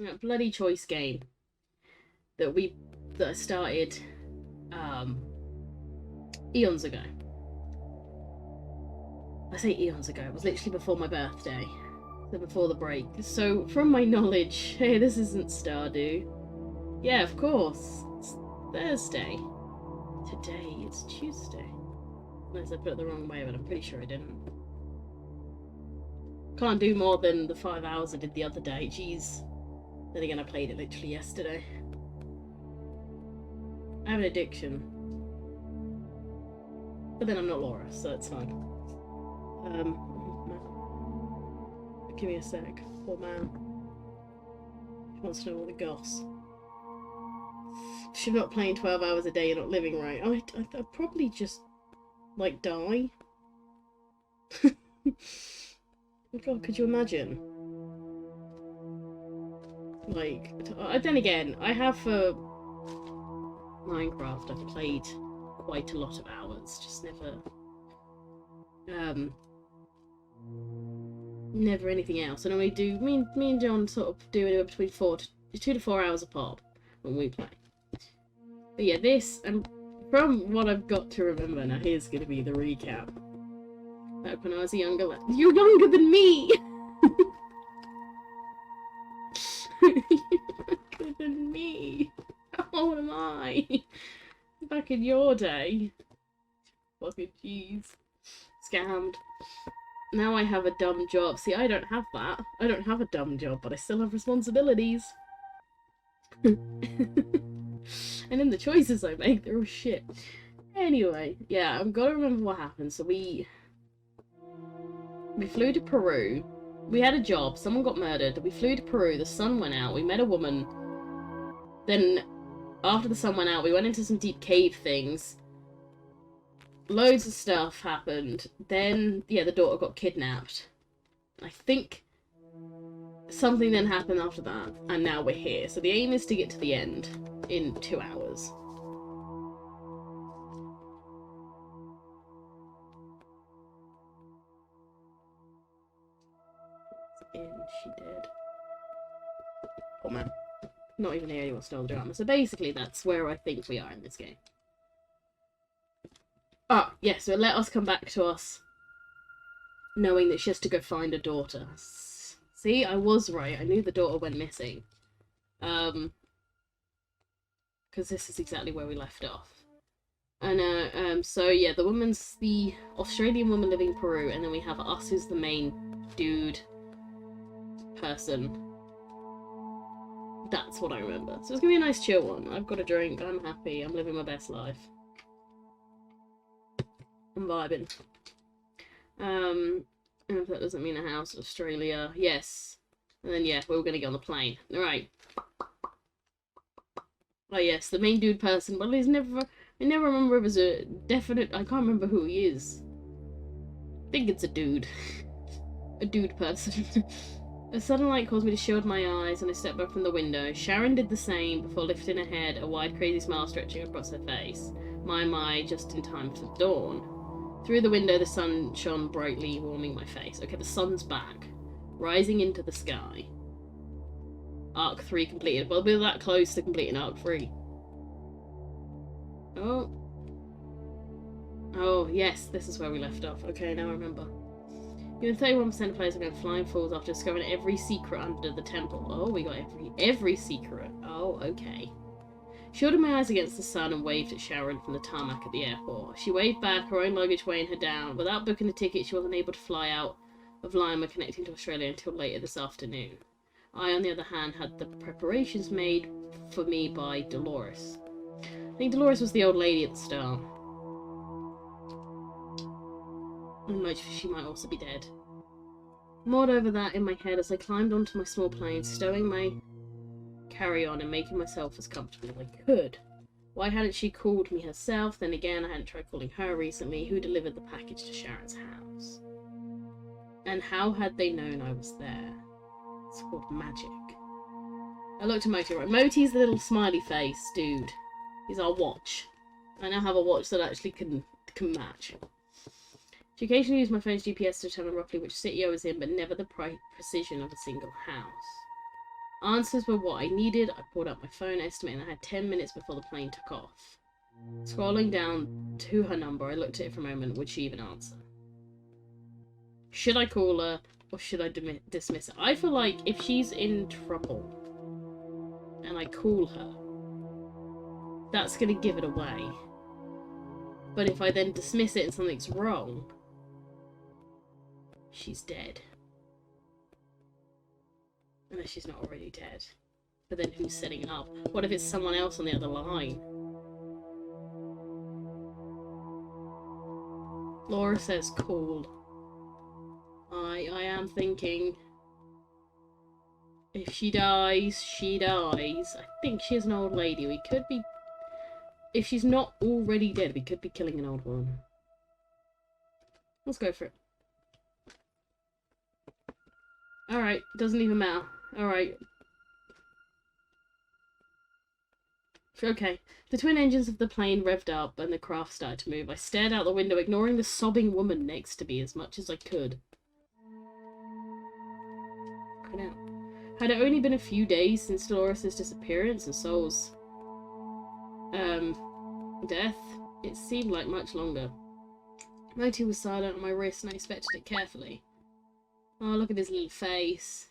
That bloody choice game that I started eons ago. I say eons ago, it was literally before my birthday. So before the break. So from my knowledge, hey, this isn't Stardew. Yeah, of course. It's Thursday. Today it's Tuesday. Unless I put it the wrong way, but I'm pretty sure I didn't. Can't do more than the 5 hours I did the other day, jeez. Then again, I played it literally yesterday. I have an addiction. But then I'm not Laura, so it's fine. Give me a sec. Poor man. He wants to know all the goss. If you're not playing 12 hours a day, you're not living right. I'd probably just, like, die. Oh God, could you imagine? Like, then again, I have for Minecraft, I've played quite a lot of hours, just never anything else. And we do, me and John sort of do anywhere between 2 to 4 hours a pop when we play. But yeah, this, and from what I've got to remember, now here's going to be the recap. Back when I was a younger lad. You're younger than me! Younger than me! How old am I? Back in your day. Fucking jeez. Scammed. Now I have a dumb job. See, I don't have that. I don't have a dumb job, but I still have responsibilities. And in the choices I make, they're all shit. Anyway, yeah, I've got to remember what happened. So we flew to Peru. We had a job. Someone got murdered. We flew to Peru. The sun went out. We met a woman. Then, after the sun went out, we went into some deep cave things. Loads of stuff happened. Then, yeah, the daughter got kidnapped. I think something then happened after that. And now we're here. So the aim is to get to the end in 2 hours. She did. Poor man. Not even here anyone stole the drama. So basically that's where I think we are in this game. Ah, yeah, so let us come back to us knowing that she has to go find her daughter. See, I was right. I knew the daughter went missing. Because this is exactly where we left off. And so yeah, the woman's the Australian woman living in Peru, and then we have us who's the main dude person. That's what I remember. So it's gonna be a nice chill one. I've got a drink, I'm happy, I'm living my best life. I'm vibing. And if that doesn't mean a house, Australia, yes. And then yeah, we're gonna get on the plane. Alright. Oh yes, the main dude person. Well, I never remember if it was a definite, I can't remember who he is. I think it's a dude. A dude person. A sudden light caused me to shield my eyes, and I stepped back from the window. Sharon did the same before lifting her head, a wide, crazy smile stretching across her face. My, just in time for dawn. Through the window, the sun shone brightly, warming my face. Okay, the sun's back. Rising into the sky. Arc 3 completed. Well, we're that close to completing Arc 3. Oh. Oh, yes, this is where we left off. Okay, now I remember. Even 31% of players are going flying falls after discovering every secret under the temple. Oh, we got every secret. Oh, okay. Shielded my eyes against the sun and waved at Sharon from the tarmac at the airport. She waved back, her own luggage weighing her down. Without booking a ticket, she wasn't able to fly out of Lima connecting to Australia until later this afternoon. I, on the other hand, had the preparations made for me by Dolores. I think Dolores was the old lady at the start. And she might also be dead. Mulled over that in my head as I climbed onto my small plane, stowing my carry-on and making myself as comfortable as I could. Why hadn't she called me herself? Then again, I hadn't tried calling her recently. Who delivered the package to Sharon's house? And how had they known I was there? It's called magic. I looked at Moti. Right, Moti's the little smiley face dude. He's our watch. I now have a watch that actually can match. She occasionally used my phone's GPS to determine roughly which city I was in, but never the precision of a single house. Answers were what I needed. I pulled up my phone, estimating I had 10 minutes before the plane took off. Scrolling down to her number, I looked at it for a moment. Would she even answer? Should I call her, or should I dismiss her? I feel like if she's in trouble and I call her, that's going to give it away. But if I then dismiss it and something's wrong, she's dead. Unless she's not already dead. But then who's setting it up? What if it's someone else on the other line? Laura says call. I am thinking, if she dies, she dies. I think she's an old lady. We could be, if she's not already dead, we could be killing an old woman. Let's go for it. Alright, doesn't even matter. Alright. Okay. The twin engines of the plane revved up and the craft started to move. I stared out the window, ignoring the sobbing woman next to me as much as I could. Had it only been a few days since Dolores' disappearance and Sol's death, it seemed like much longer. Moti was silent on my wrist and I inspected it carefully. Oh, look at his little face.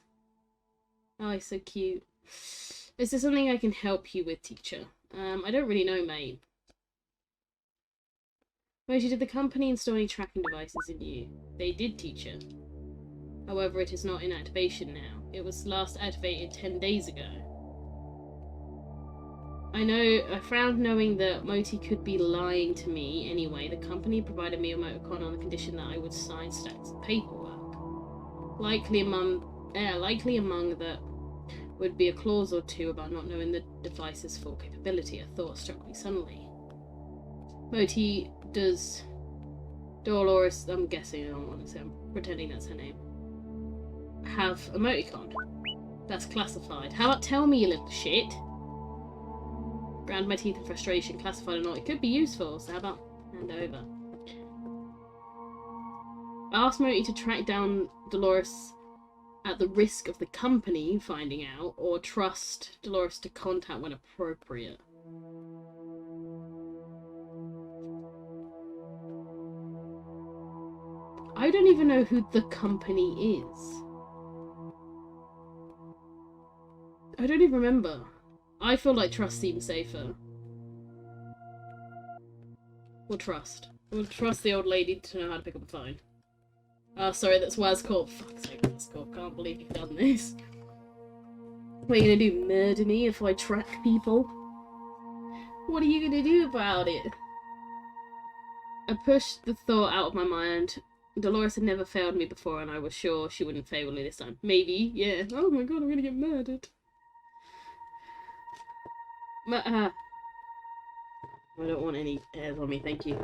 Oh, he's so cute. Is there something I can help you with, teacher? I don't really know, mate. Moti, did the company install any tracking devices in you? They did, teacher. However, it is not in activation now. It was last activated 10 days ago. I frowned knowing that Moti could be lying to me anyway. The company provided me a emoticon on the condition that I would sign stacks of paperwork. Likely among that would be a clause or two about not knowing the device's full capability. A thought struck me suddenly. Moti, does Dolores, I'm guessing, I don't want to say, I'm pretending that's her name, have emoticon? That's classified. How about tell me, you little shit? Ground my teeth in frustration. Classified or not, it could be useful, so how about hand over? I asked Moti to track down Dolores at the risk of the company finding out, or trust Dolores to contact when appropriate. I don't even know who the company is. I don't even remember. I feel like trust seems safer. We'll trust. We'll trust the old lady to know how to pick up a phone. Oh, sorry, that's Wazcorp. Fuck's sake, Wazcorp. Can't believe you've done this. What are you gonna do, murder me if I track people? What are you gonna do about it? I pushed the thought out of my mind. Dolores had never failed me before, and I was sure she wouldn't fail me this time. Maybe, yeah. Oh my god, I'm gonna get murdered. I don't want any hairs on me, thank you.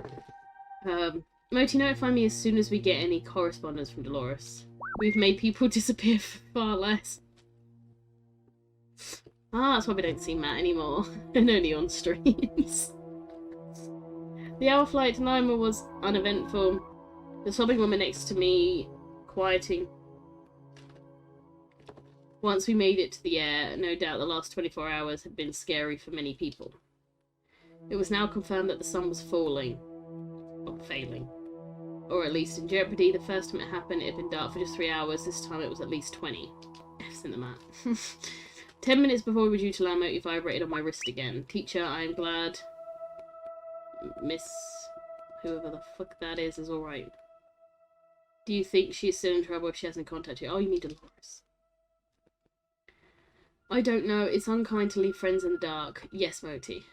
Moti, notify me as soon as we get any correspondence from Dolores. We've made people disappear for far less. Ah, that's why we don't see Matt anymore. And only on streams. The hour flight to Lima was uneventful. The sobbing woman next to me quieting. Once we made it to the air, no doubt the last 24 hours had been scary for many people. It was now confirmed that the sun was falling. Or failing. Or at least in jeopardy. The first time it happened, it had been dark for just 3 hours. This time it was at least 20. F's in the mat. 10 minutes before we were due to land, Moti vibrated on my wrist again. Teacher, I am glad Miss... whoever the fuck that is alright. Do you think she's still in trouble if she hasn't contacted you? Oh, you mean Dolores. I don't know. It's unkind to leave friends in the dark. Yes, Moti.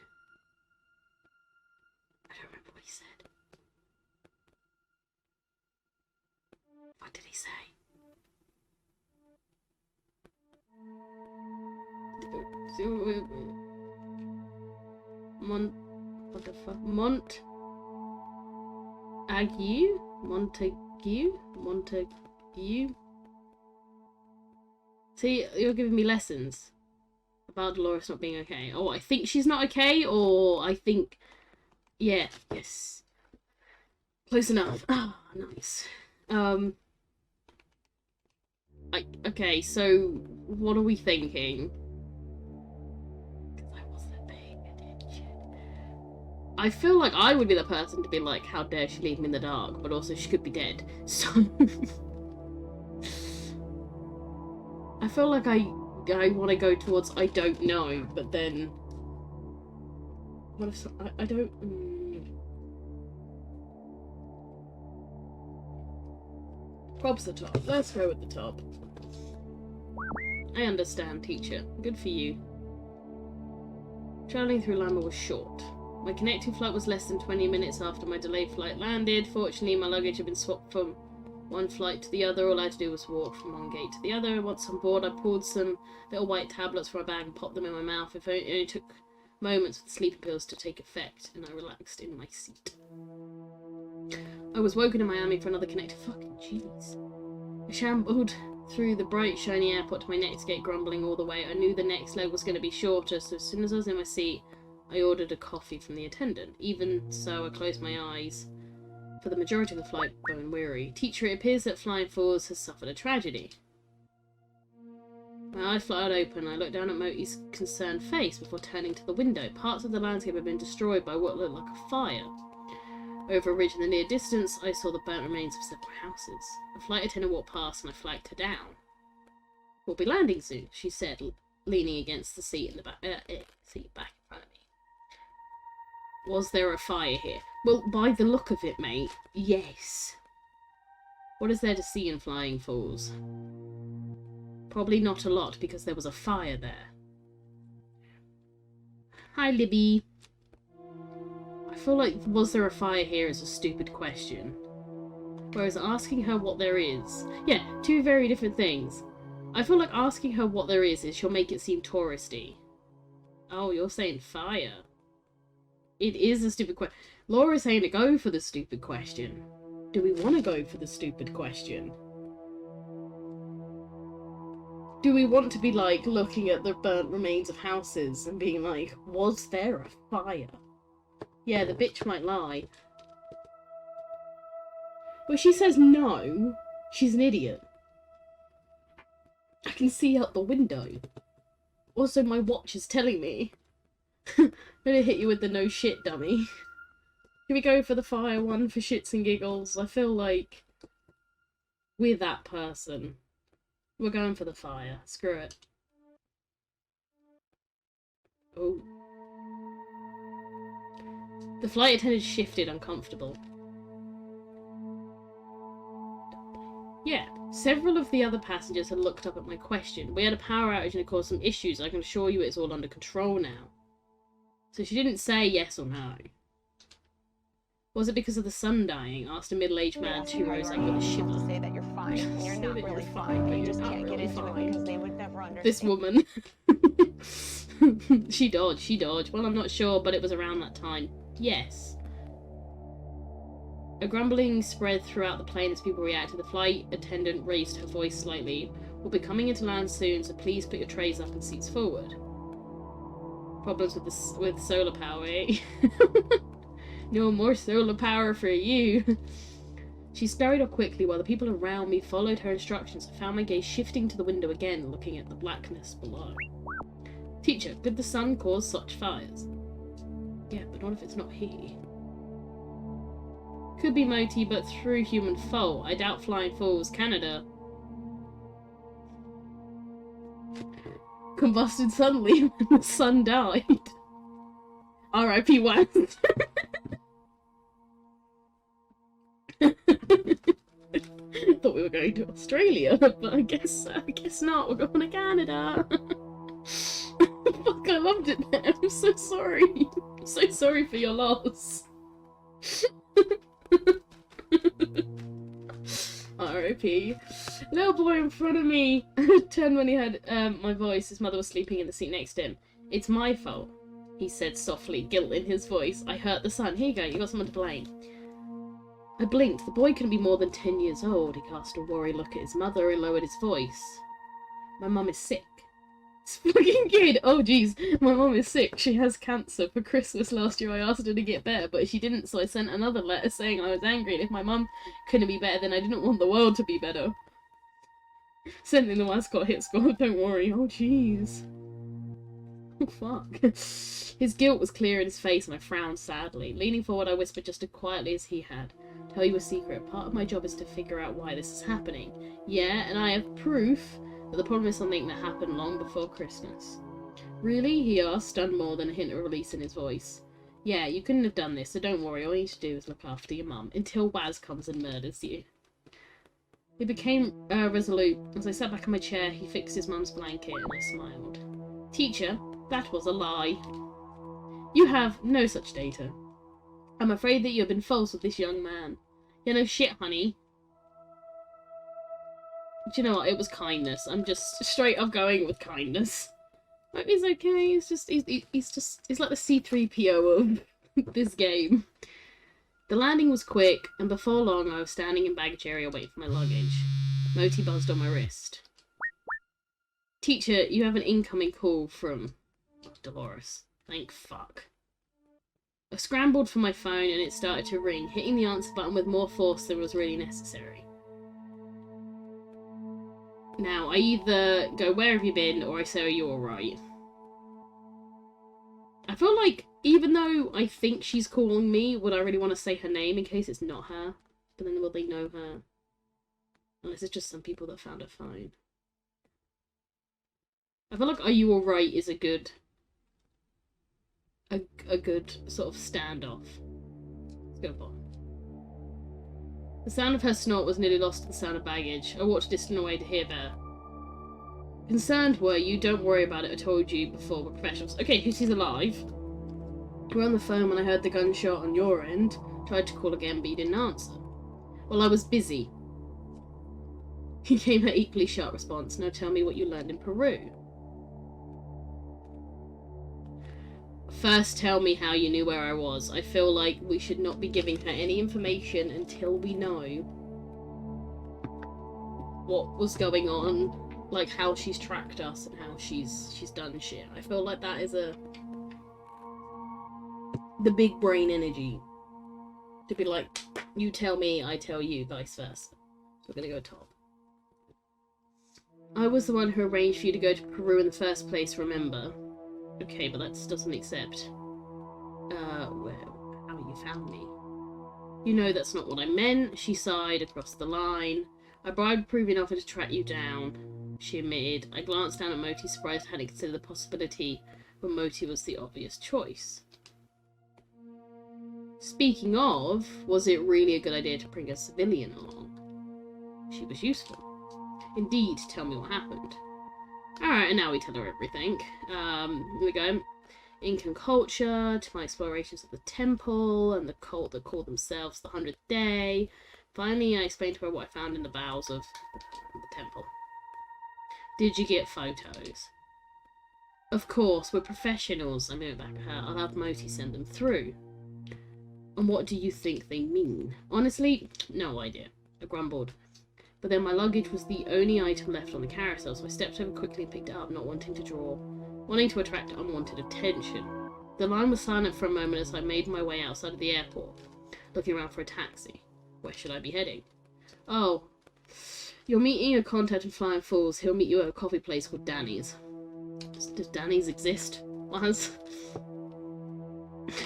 I don't remember what he said. What did he say? What the fuck? Montague? See, you're giving me lessons about Dolores not being okay. Oh, I think she's not okay, or I think... Yeah, yes. Close enough. Ah, oh, nice. Okay, so what are we thinking? Because I wasn't paying attention. I feel like I would be the person to be like, how dare she leave me in the dark, but also she could be dead. So I feel like I want to go towards I don't know, but then what if I don't. Prob's the top. Let's go with the top. I understand, teacher. Good for you. Travelling through Lambert was short. My connecting flight was less than 20 minutes after my delayed flight landed. Fortunately, my luggage had been swapped from one flight to the other. All I had to do was walk from one gate to the other. Once on board, I pulled some little white tablets from my bag and popped them in my mouth. It only took moments for the sleeping pills to take effect, and I relaxed in my seat. I was woken in Miami for another connecting. Fucking jeez. I shambled through the bright, shiny airport to my next gate, grumbling all the way. I knew the next leg was going to be shorter, so as soon as I was in my seat, I ordered a coffee from the attendant. Even so, I closed my eyes. For the majority of the flight, bone weary. Teacher, it appears that Flying Falls has suffered a tragedy. My eyes fluttered open. I looked down at Moti's concerned face before turning to the window. Parts of the landscape had been destroyed by what looked like a fire. Over a ridge in the near distance, I saw the burnt remains of several houses. A flight attendant walked past and I flagged her down. We'll be landing soon, she said, leaning against the seat in the back in front of me. Was there a fire here? Well, by the look of it, mate, yes. What is there to see in Flying Falls? Probably not a lot, because there was a fire there. Hi, Libby. I feel like was there a fire here is a stupid question. Whereas asking her what there is... Yeah, two very different things. I feel like asking her what there is she'll make it seem touristy. Oh, you're saying fire. It is a stupid question. Laura's saying to go for the stupid question. Do we want to go for the stupid question? Do we want to be, like, looking at the burnt remains of houses and being like, was there a fire? Yeah, the bitch might lie. Well, she says no. She's an idiot. I can see out the window. Also, my watch is telling me. I'm gonna hit you with the no shit, dummy. Can we go for the fire one for shits and giggles? I feel like we're that person. We're going for the fire. Screw it. Oh. The flight attendant shifted, uncomfortable. Yeah, several of the other passengers had looked up at my question. We had a power outage and it caused some issues. I can assure you it's all under control now. So she didn't say yes or no. Was it because of the sun dying? Asked a middle-aged man who rose up with a shiver. Say that you're fine. You're not really fine, but you just can't get into it because they would never understand. This woman. She dodged. Well, I'm not sure, but it was around that time. Yes. A grumbling spread throughout the plane as people reacted. The flight attendant raised her voice slightly. We'll be coming into land soon, so please put your trays up and seats forward. Problems with solar power, eh? No more solar power for you. She scurried off quickly while the people around me followed her instructions. I found my gaze shifting to the window again, looking at the blackness below. Teacher, could the sun cause such fires? Yeah, but not if it's not he. Could be Moti, but through human fault. I doubt Flying Falls, Canada. Combusted suddenly when the sun died. R.I.P. Wang. Thought we were going to Australia, but I guess not. We're going to Canada. Fuck, I loved it there. I'm so sorry. I'm so sorry for your loss. R.I.P. Little boy in front of me turned when he heard my voice. His mother was sleeping in the seat next to him. It's my fault, he said softly, guilt in his voice. I hurt the sun. Here you go, you got someone to blame. I blinked. The boy couldn't be more than 10 years old. He cast a worried look at his mother and lowered his voice. My mum is sick. This fucking kid! Oh jeez, my mum is sick. She has cancer. For Christmas last year I asked her to get better, but she didn't, so I sent another letter saying I was angry, and if my mum couldn't be better, then I didn't want the world to be better. Sending the mascot hit squad, don't worry. Oh, jeez. Oh, fuck. His guilt was clear in his face, and I frowned sadly. Leaning forward, I whispered just as quietly as he had. Tell you a secret. Part of my job is to figure out why this is happening. Yeah, and I have proof that the problem is something that happened long before Christmas. Really? He asked, stunned more than a hint of release in his voice. Yeah, you couldn't have done this, so don't worry. All you need to do is look after your mum, until Waz comes and murders you. He became resolute. As I sat back in my chair, he fixed his mum's blanket, and I smiled. Teacher, that was a lie. You have no such data. I'm afraid that you have been false with this young man. Yeah, no shit, honey. Do you know what? It was kindness. I'm just straight up going with kindness. Like, he's okay. He's just he's like the C-3PO of this game. The landing was quick, and before long I was standing in baggage area waiting for my luggage. Moti buzzed on my wrist. Teacher, you have an incoming call from Dolores. Thank fuck. I scrambled for my phone and it started to ring, hitting the answer button with more force than was really necessary. Now, I either go, where have you been, or I say, are you alright? I feel like, even though I think she's calling me, would I really want to say her name in case it's not her? But then will they know her? Unless it's just some people that found her phone. I feel like, are you alright is a good sort of standoff. Let's go for. The sound of her snort was nearly lost to the sound of baggage. I walked distant away to hear better. Concerned were you? Don't worry about it. I told you before, we're professionals. Okay, he's alive. We're on the phone when I heard the gunshot on your end. Tried to call again, but you didn't answer. Well, I was busy. Came her equally sharp response. Now tell me what you learned in Peru. First, tell me how you knew where I was. I feel like we should not be giving her any information until we know what was going on, like how she's tracked us and how she's done shit. I feel like that is the big brain energy. To be like, you tell me, I tell you, vice versa. We're gonna go top. I was the one who arranged for you to go to Peru in the first place, remember? Okay, but that doesn't accept. Well, how you found me? You know that's not what I meant. She sighed across the line. I bribed proving offer to track you down, she admitted. I glanced down at Moti, surprised I hadn't considered the possibility when Moti was the obvious choice. Speaking of, was it really a good idea to bring a civilian along? She was useful. Indeed, tell me what happened. Alright, and now we tell her everything. Here we go. Incan culture, to my explorations of the temple, and the cult that called themselves the 100th Day. Finally, I explained to her what I found in the bowels of the temple. Did you get photos? Of course, we're professionals. I moved back at her. I'll have Moti send them through. And what do you think they mean? Honestly, no idea. I grumbled. But then my luggage was the only item left on the carousel, so I stepped over quickly and picked it up, not wanting to attract unwanted attention. The line was silent for a moment as I made my way outside of the airport, looking around for a taxi. Where should I be heading? Oh, you're meeting a contact in Flying Falls. He'll meet you at a coffee place called Danny's. Does Danny's exist? Was?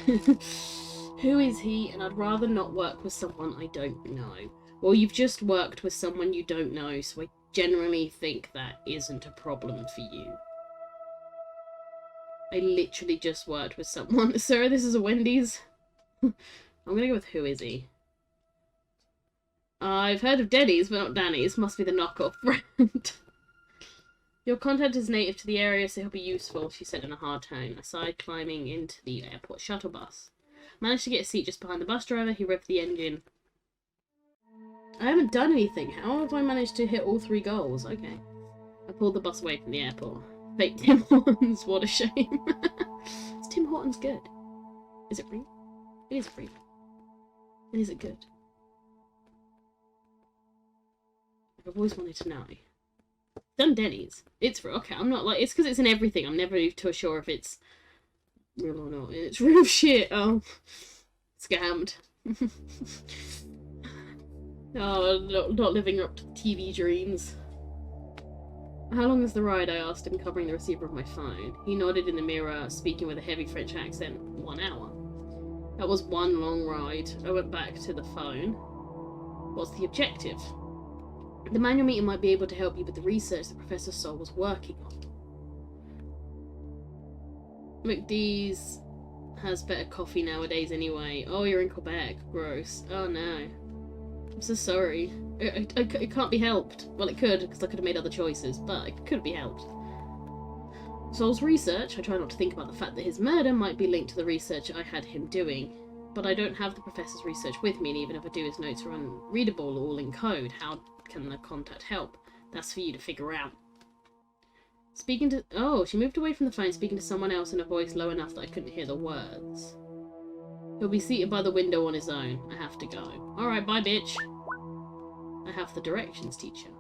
Who is he? And I'd rather not work with someone I don't know. Well, you've just worked with someone you don't know, so I generally think that isn't a problem for you. I literally just worked with someone. Sir, this is a Wendy's. I'm gonna go with who is he? I've heard of Denny's, but not Danny's. Must be the knockoff brand. Your contact is native to the area, so he'll be useful, she said in a hard tone, aside climbing into the airport shuttle bus. Managed to get a seat just behind the bus driver. He revved the engine. I haven't done anything. How have I managed to hit all 3 goals? Okay. I pulled the bus away from the airport. Fake Tim Hortons, what a shame. Is Tim Hortons good? Is it free? It is free. And is it good? I've always wanted to know. Done Denny's. It's free. Okay, I'm not like, it's because it's in everything. I'm never too sure if it's real or not. It's real shit. Oh. Scammed. Oh, not living up to TV dreams. How long is the ride? I asked him, covering the receiver of my phone. He nodded in the mirror, speaking with a heavy French accent. 1 hour. That was one long ride. I went back to the phone. What's the objective? The manual meeting might be able to help you with the research that Professor Sol was working on. McDee's has better coffee nowadays anyway. Oh, you're in Quebec. Gross. Oh no. I'm so sorry. It can't be helped. Well, it could, because I could have made other choices, but it could be helped. Sol's research, I try not to think about the fact that his murder might be linked to the research I had him doing. But I don't have the professor's research with me, and even if I do, his notes are unreadable, all in code. How can the contact help? That's for you to figure out. Speaking to... Oh, she moved away from the phone, speaking to someone else in a voice low enough that I couldn't hear the words. He'll be seated by the window on his own. I have to go. Alright, bye, bitch. I have the directions, teacher.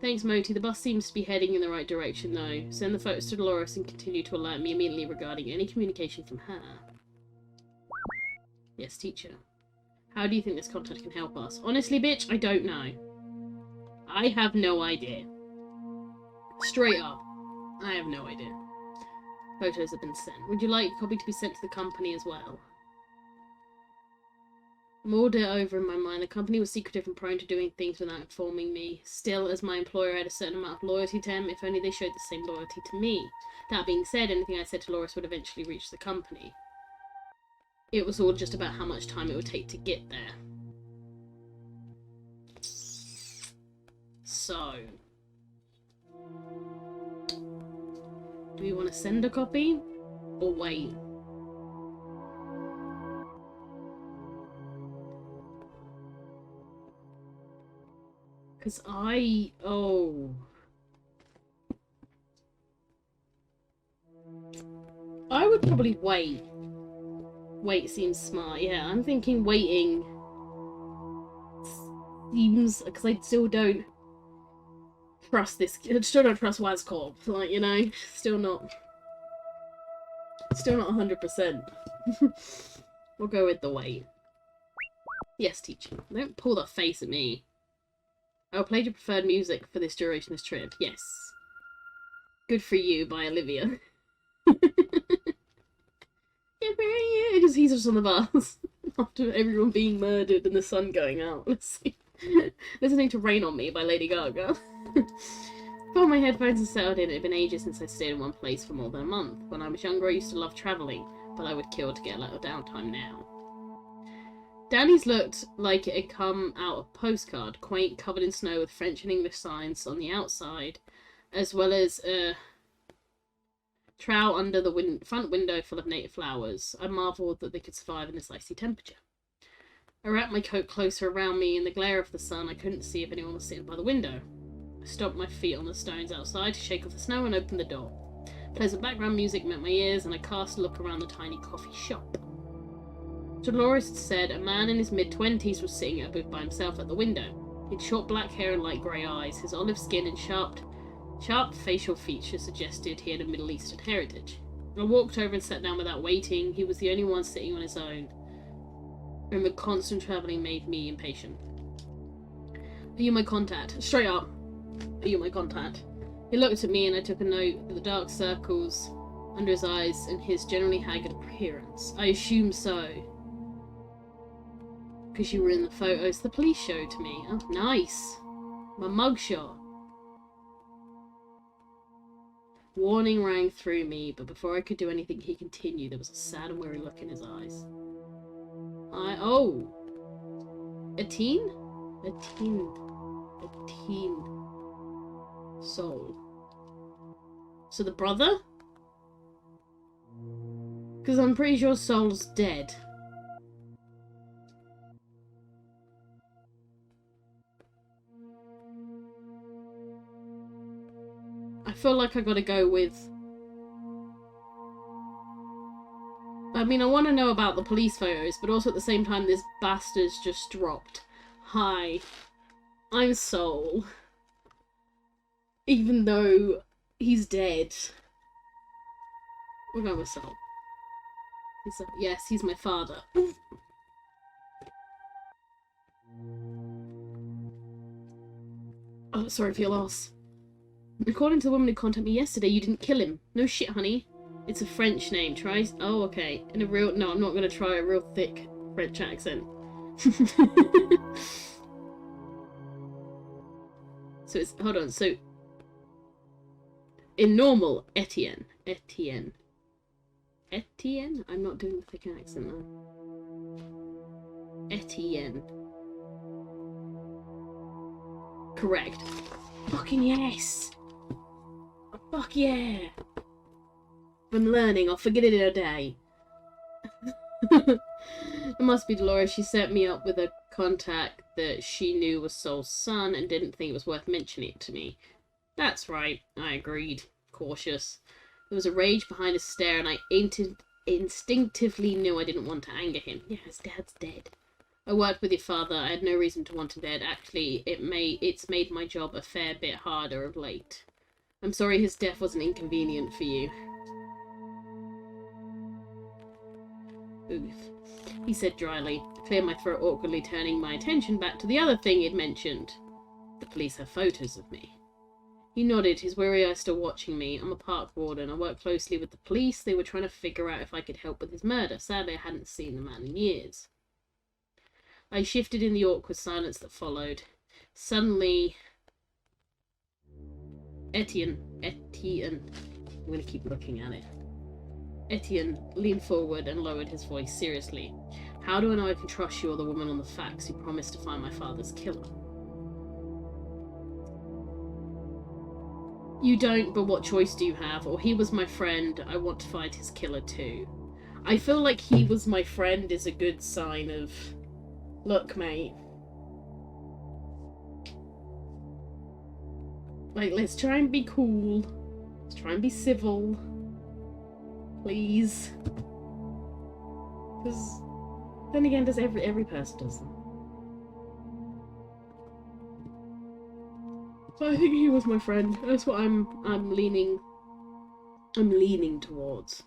Thanks, Moti. The bus seems to be heading in the right direction, though. Send the photos to Dolores and continue to alert me immediately regarding any communication from her. Yes, teacher. How do you think this contact can help us? Honestly, bitch, I don't know. I have no idea. Straight up. I have no idea. Photos have been sent. Would you like a copy to be sent to the company as well? Mulled it over in my mind. The company was secretive and prone to doing things without informing me. Still, as my employer, I had a certain amount of loyalty to him, if only they showed the same loyalty to me. That being said, anything I said to Loris would eventually reach the company. It was all just about how much time it would take to get there. So... do we want to send a copy? Or wait? Because I would probably wait. Wait seems smart, yeah. I'm thinking waiting seems... because I still don't trust this... I still don't trust Wazcorp. Like, you know, still not 100%. We'll go with the wait. Yes, teacher. Don't pull that face at me. I will play your preferred music for this duration of this trip. Yes. Good for You by Olivia. Good for you. Because he's just on the bus. After everyone being murdered and the sun going out. Let's see. Listening to Rain on Me by Lady Gaga. Put on my headphones and settled in. It had been ages since I stayed in one place for more than a month. When I was younger, I used to love travelling, but I would kill to get a little downtime now. Danny's looked like it had come out of a postcard, quaint, covered in snow with French and English signs on the outside, as well as a trowel under the front window full of native flowers. I marvelled that they could survive in this icy temperature. I wrapped my coat closer around me. In the glare of the sun, I couldn't see if anyone was sitting by the window. I stomped my feet on the stones outside to shake off the snow and opened the door. Pleasant background music met my ears, and I cast a look around the tiny coffee shop. Dolores had said a man in his mid-20s was sitting at a booth by himself at the window. He had short black hair and light grey eyes. His olive skin and sharp facial features suggested he had a Middle Eastern heritage. I walked over and sat down without waiting. He was the only one sitting on his own, and the constant travelling made me impatient. Are you my contact? Straight up. Are you my contact? He looked at me and I took a note of the dark circles under his eyes and his generally haggard appearance. I assume so. Because you were in the photos the police showed to me. Oh, nice. My mugshot. Warning rang through me, but before I could do anything, he continued. There was a sad and weary look in his eyes. Oh. A teen? A teen soul. So the brother? Because I'm pretty sure Sol's dead. I feel like I gotta go with... I mean, I want to know about the police photos, but also at the same time, this bastard's just dropped. Hi, I'm Sol. Even though he's dead. We're going with Sol. Yes, he's my father. Oh, sorry for your loss. According to the woman who contacted me yesterday, you didn't kill him. No shit, honey. It's a French name. Try... Oh, okay. In a real... No, I'm not going to try a real thick French accent. So it's... Hold on. So... In normal, Etienne. Etienne. Etienne? I'm not doing the thick accent, though. Etienne. Correct. Fucking yes! Fuck yeah! I'm learning, I'll forget it in a day. It must be Dolores. She set me up with a contact that she knew was Sol's son and didn't think it was worth mentioning it to me. That's right, I agreed. Cautious. There was a rage behind his stare and I instinctively knew I didn't want to anger him. Yeah, his dad's dead. I worked with your father. I had no reason to want him dead. Actually, it's made my job a fair bit harder of late. I'm sorry his death wasn't inconvenient for you. Oof. He said dryly. I cleared my throat awkwardly, turning my attention back to the other thing he'd mentioned. The police have photos of me. He nodded, his weary eyes still watching me. I'm a park warden. I work closely with the police. They were trying to figure out if I could help with his murder. Sadly, I hadn't seen the man in years. I shifted in the awkward silence that followed. Suddenly... Etienne. I'm going to keep looking at it. Etienne leaned forward and lowered his voice seriously. How do I know I can trust you or the woman on the fax who promised to find my father's killer? You don't, but what choice do you have? Or he was my friend, I want to find his killer too. I feel like he was my friend is a good sign of... Look, mate. Like, let's try and be cool. Let's try and be civil. Please. Because then again, does every person does them. So I think he was my friend. That's what I'm leaning towards.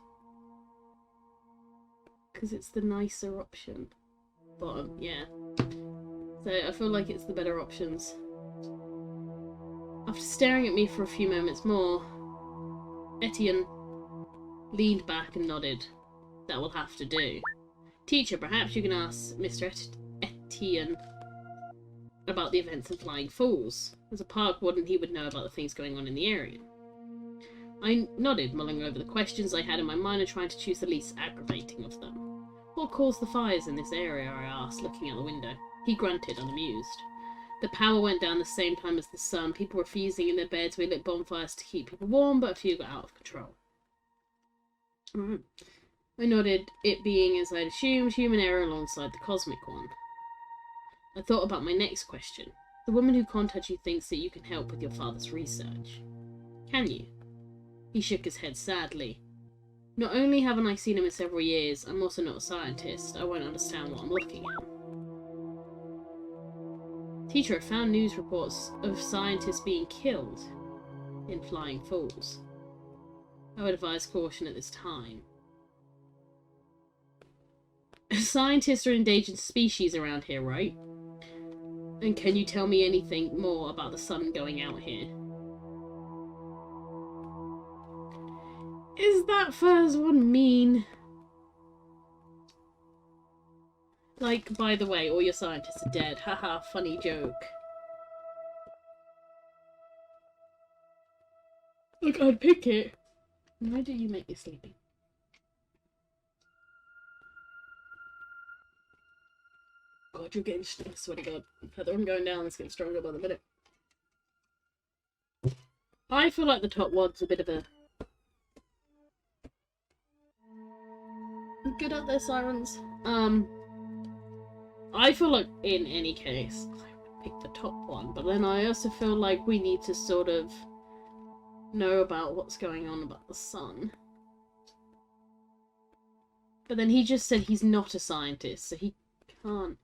Because it's the nicer option. Bottom, yeah. So I feel like it's the better options. After staring at me for a few moments more, Etienne leaned back and nodded. That will have to do. Teacher, perhaps you can ask Mr. Etienne about the events in Flying Falls. As a park warden, he would know about the things going on in the area. I nodded, mulling over the questions I had in my mind and trying to choose the least aggravating of them. What caused the fires in this area? I asked, looking out the window. He grunted, unamused. The power went down the same time as the sun. People were freezing in their beds. We lit bonfires to keep people warm, but a few got out of control. I nodded, it being, as I'd assumed, human error alongside the cosmic one. I thought about my next question. The woman who contacted you thinks that you can help with your father's research. Can you? He shook his head sadly. Not only haven't I seen him in several years, I'm also not a scientist. I won't understand what I'm looking at. Teacher, I found news reports of scientists being killed in Flying Falls. I would advise caution at this time. Scientists are endangered species around here, right? And can you tell me anything more about the sun going out here? Is that first one mean? Like, by the way, all your scientists are dead. Haha, funny joke. Look, I'd pick it. Why do you make me sleepy? God, you're getting... I swear to God. Heather, I'm going down. It's getting stronger by the minute. I feel like the top one's a bit of a... Good at their sirens. I feel like, in any case, I would pick the top one. But then I also feel like we need to sort of know about what's going on about the sun. But then he just said he's not a scientist, so he can't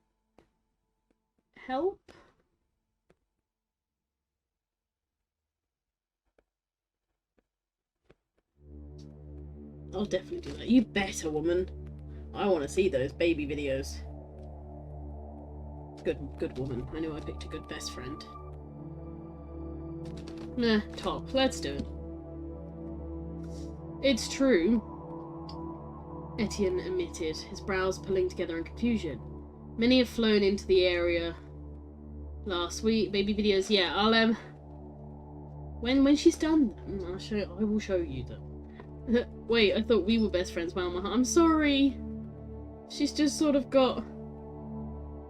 help? I'll definitely do that. You better, woman. I want to see those baby videos. Good woman. I knew I picked a good best friend. Top. Let's do it. It's true, Etienne admitted, his brows pulling together in confusion. Many have flown into the area last week. Baby videos, yeah, I'll, when she's done them, I will show you them. Wait, I thought we were best friends, Mama. I'm sorry. She's just sort of got...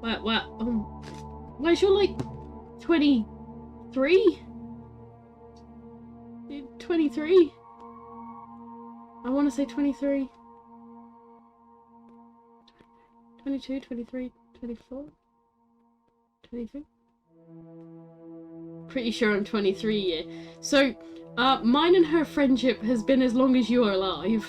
What? Wait, you're like 23? 23? I want to say 23. 22, 23, 24? 23? Pretty sure I'm 23, yeah. So, mine and her friendship has been as long as you are alive.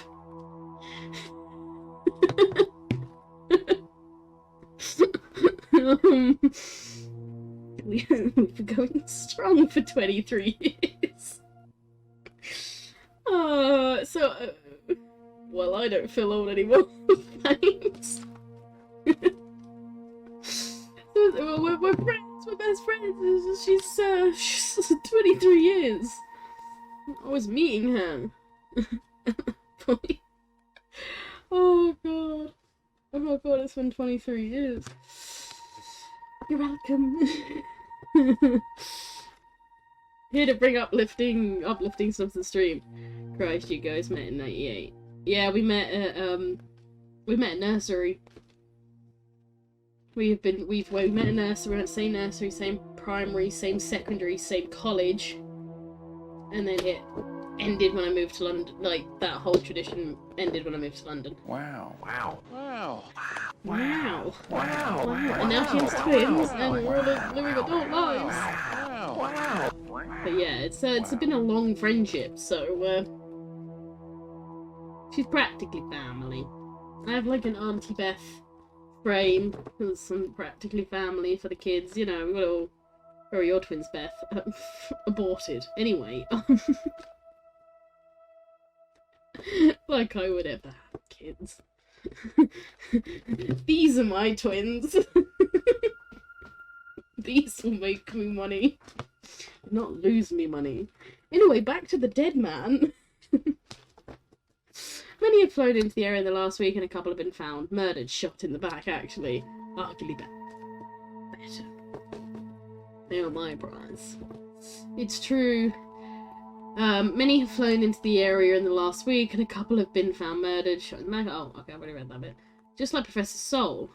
We've been going strong for 23 years. Well, I don't feel old anymore. Thanks. We're friends. We're best friends. She's 23 years. I was meeting her. Oh god. Oh my god, it's been 23 years. You're welcome. Here to bring uplifting stuff to the stream. Christ, you guys met in 98. Yeah, we met at nursery. We met at nursery, went same nursery, same primary, same secondary, same college. And then it ended when I moved to London. Like, that whole tradition ended when I moved to London. Wow. Wow. Wow. Wow. Wow. Wow. And now she has twins, and we're all living adult lives. Wow. Wow. But yeah, it's been a long friendship, so she's practically family. I have like an Auntie Beth frame, and some practically family for the kids. You know, we've got all. Where are your twins, Beth? Aborted. Anyway, like I would ever have kids. These are my twins. These will make me money. Not lose me money. Anyway, back to the dead man. Many have flown into the area in the last week and a couple have been found. Murdered, shot in the back, actually. Arguably better. They are my prize. It's true. Many have flown into the area in the last week, and a couple have been found murdered, shot in the back. Oh, okay, I've already read that bit. Just like Professor Soul.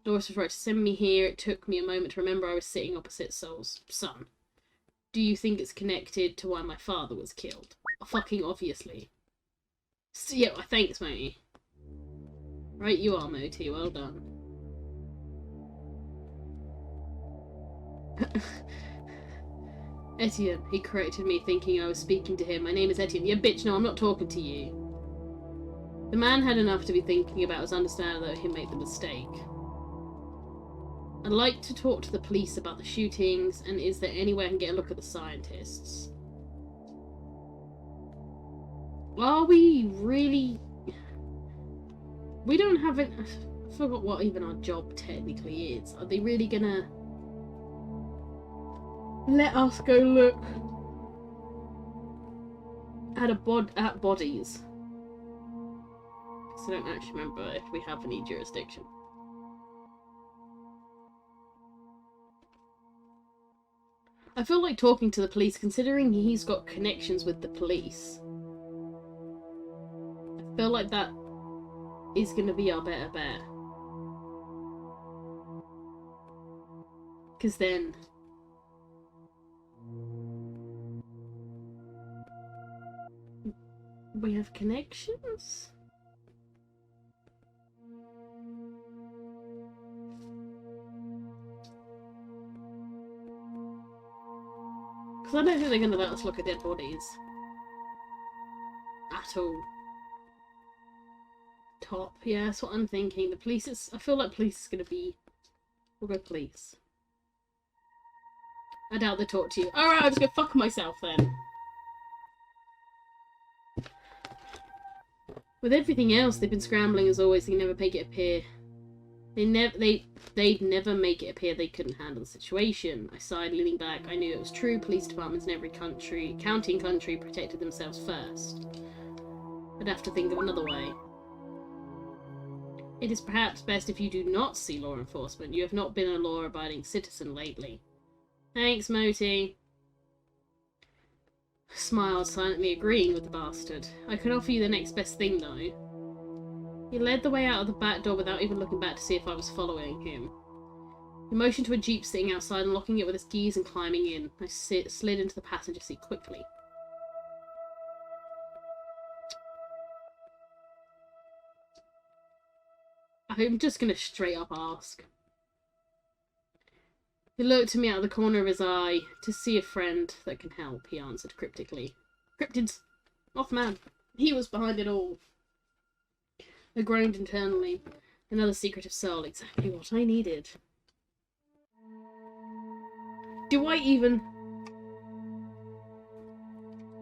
Doris was right to send me here. It took me a moment to remember I was sitting opposite Soul's son. Do you think it's connected to why my father was killed? Fucking obviously. So, yeah, thanks, Moti. Right, you are, Moti. Well done. Etienne, he corrected me, thinking I was speaking to him. My name is Etienne. Yeah, bitch, no, I'm not talking to you. The man had enough to be thinking about. It was understandable that he made the mistake. I'd like to talk to the police about the shootings, and is there any way I can get a look at the scientists? Are we really... We don't have it... I forgot what even our job technically is. Are they really gonna... let us go look at bodies? Because I don't actually remember if we have any jurisdiction. I feel like talking to the police, considering he's got connections with the police. I feel like that is going to be our better bet. Because then... we have connections? Because I don't think they're going to let us look at dead bodies. At all. Top, yeah, that's what I'm thinking. The police is... I feel like police is going to be... We'll go police. I doubt they talk to you. Alright, I'll just go fuck myself then. With everything else, they've been scrambling as always. They can never make it appear They'd never make it appear they couldn't handle the situation. I sighed, leaning back. I knew it was true. Police departments in every county and country protected themselves first. I'd have to think of another way. It is perhaps best if you do not see law enforcement. You have not been a law-abiding citizen lately. Thanks, Moti. Smiled, silently agreeing with the bastard. I can offer you the next best thing, though. He led the way out of the back door without even looking back to see if I was following him. He motioned to a jeep sitting outside, unlocking it with his keys and climbing in. I slid into the passenger seat quickly. I'm just gonna straight up ask. He looked at me out of the corner of his eye. To see a friend that can help, he answered cryptically. Cryptids. Mothman. He was behind it all. I groaned internally. Another secretive soul, exactly what I needed. Do I even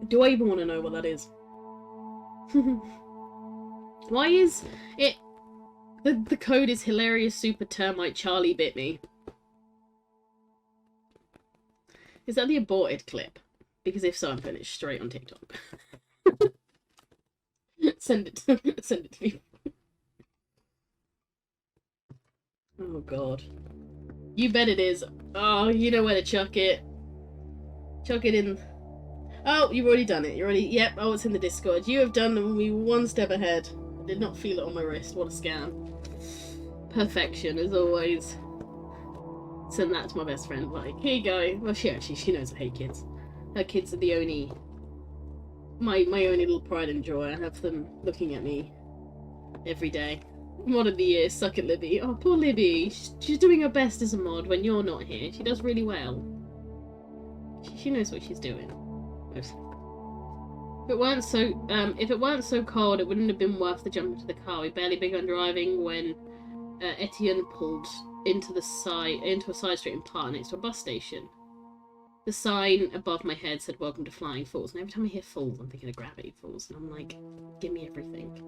want to know what that is? Why is it... The code is hilarious super termite Charlie bit me. Is that the aborted clip? Because if so, I'm putting it straight on TikTok. Send it to me. Oh god. You bet it is. Oh, you know where to chuck it. Chuck it in. Oh, you've already done it. You're already... Yep, oh, it's in the Discord. You have done me one step ahead. I did not feel it on my wrist. What a scam. Perfection, as always. Send that to my best friend. Like, here you go. Well, she knows I hate kids. Her kids are the only... My only little pride and joy. I have them looking at me every day. Mod of the year, suck it, Libby. Oh, poor Libby. She's doing her best as a mod when you're not here. She does really well. She knows what she's doing. Mostly. If it weren't so cold, it wouldn't have been worth the jump into the car. We barely begun driving when Etienne pulled into a side street in Park next to a bus station. The sign above my head said, "Welcome to Flying Falls." And every time I hear falls, I'm thinking of Gravity Falls. And I'm like, give me everything.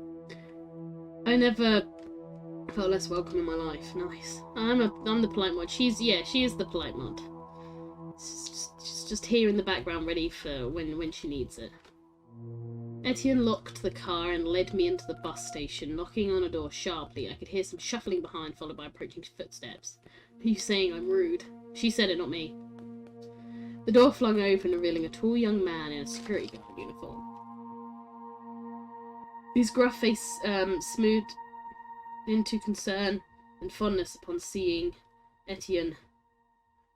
I never felt less welcome in my life. Nice. I'm the polite mod. She is the polite mod. She's just here in the background, ready for when she needs it. Etienne locked the car and led me into the bus station, knocking on a door sharply. I could hear some shuffling behind, followed by approaching footsteps. Are you saying I'm rude? She said it, not me. The door flung open, revealing a tall young man in a security guard uniform. His gruff face smoothed into concern and fondness upon seeing Etienne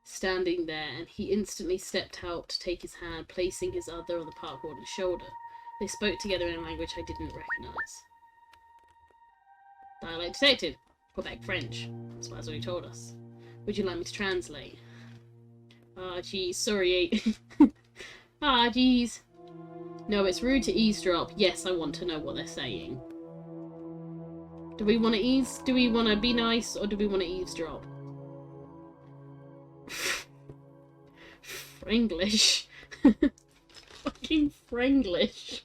standing there, and he instantly stepped out to take his hand, placing his other on the park warden's shoulder. They spoke together in a language I didn't recognise. Dialect detected. Quebec French. That's what he told us. Would you like me to translate? Ah, jeez, sorry. Ah, jeez. No, it's rude to eavesdrop. Yes, I want to know what they're saying. Do we want to be nice, or do we want to eavesdrop? Franglish. Fucking Franglish.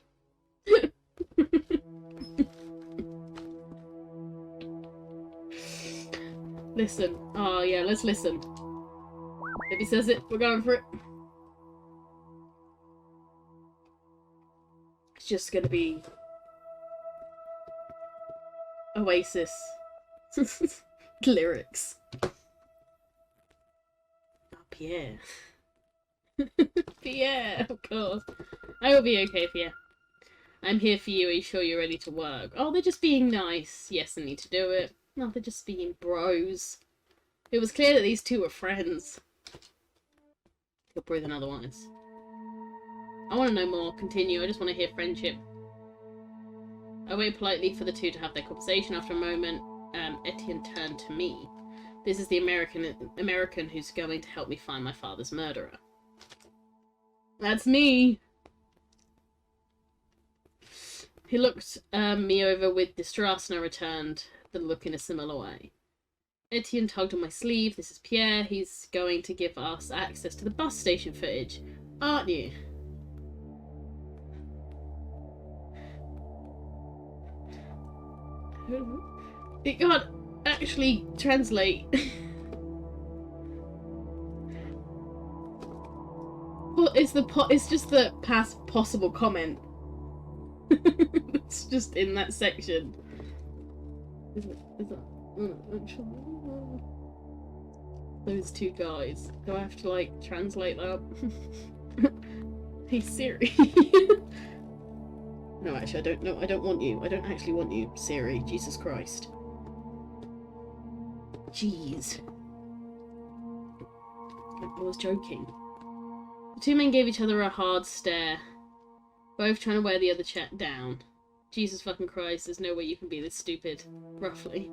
Listen. Oh yeah, let's listen. If he says it, we're going for it. It's just gonna be Oasis lyrics. Oh, Pierre. Pierre, of course. I will be okay, Pierre. I'm here for you. Are you sure you're ready to work? Oh, they're just being nice. Yes, I need to do it. No, they're just being bros. It was clear that these two were friends. You'll breathe another one. I want to know more. Continue. I just want to hear friendship. I wait politely for the two to have their conversation. After a moment, Etienne turned to me. This is the American who's going to help me find my father's murderer. That's me! He looked me over with distrust, and I returned the look in a similar way. Etienne tugged on my sleeve. This is Pierre. He's going to give us access to the bus station footage. Aren't you? God, actually translate. Well, it's just the past possible comment. It's just in that section. Is that actually those two guys? Do I have to like translate that? Hey Siri. No, actually, I don't know. I don't want you. I don't actually want you, Siri. Jesus Christ. Jeez. I was joking. The two men gave each other a hard stare, both trying to wear the other chat down. Jesus fucking Christ, there's no way you can be this stupid. Roughly.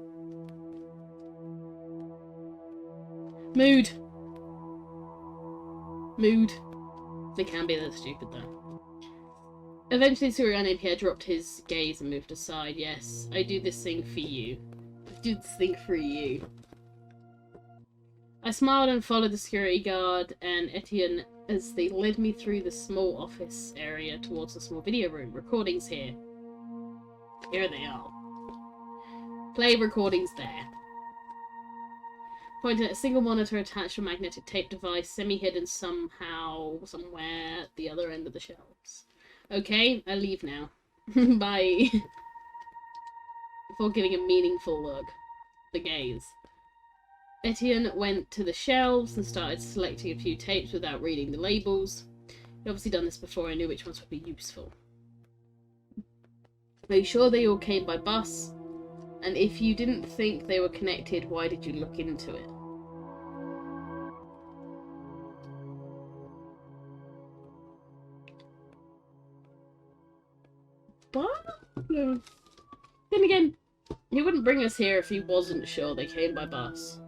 Mood. They can be that stupid though. Eventually Surian here dropped his gaze and moved aside. Yes, I do this thing for you. I do this thing for you. I smiled and followed the security guard and Etienne as they led me through the small office area towards the small video room. Recordings here. Here they are. Play recordings there. Pointing at a single monitor attached to a magnetic tape device, semi-hidden somewhere at the other end of the shelves. Okay, I leave now. Bye. Before giving a meaningful look. The gaze. Etienne went to the shelves and started selecting a few tapes without reading the labels. He'd obviously done this before, I knew which ones would be useful. Are you sure they all came by bus? And if you didn't think they were connected, why did you look into it? What? No. Then again, he wouldn't bring us here if he wasn't sure they came by bus.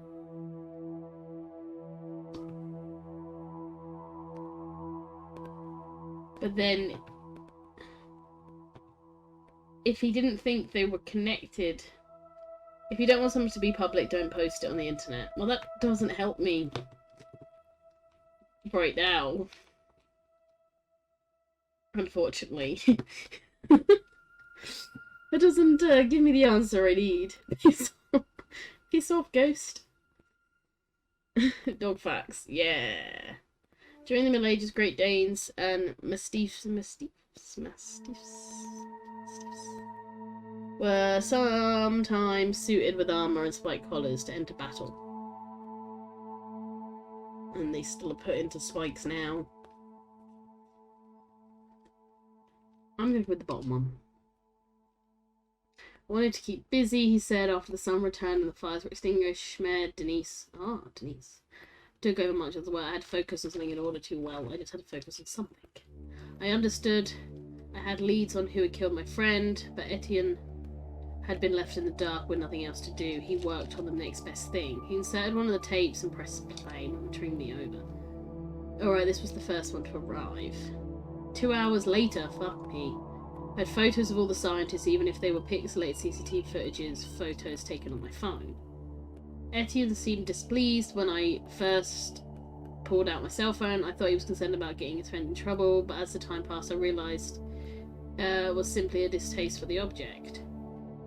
But then, if he didn't think they were connected, if you don't want something to be public, don't post it on the internet. Well, that doesn't help me right now. Unfortunately. That doesn't give me the answer I need. Piss off, ghost. Dog facts, yeah. During the Middle Ages, Great Danes and Mastiffs were sometimes suited with armour and spiked collars to enter battle. And they still are put into spikes now. I'm going to go with the bottom one. I wanted to keep busy, he said, after the sun returned and the fires were extinguished. Denise. Took over much of the work. I had to focus on something in order to, well, I just had to focus on something. I understood. I had leads on who had killed my friend, but Etienne had been left in the dark with nothing else to do. He worked on the next best thing. He inserted one of the tapes and pressed play, monitoring me over. Alright, this was the first one to arrive. 2 hours later, fuck me. I had photos of all the scientists, even if they were pixelated CCTV footages, photos taken on my phone. Etienne seemed displeased when I first pulled out my cell phone. I thought he was concerned about getting his friend in trouble, but as the time passed I realised it was simply a distaste for the object.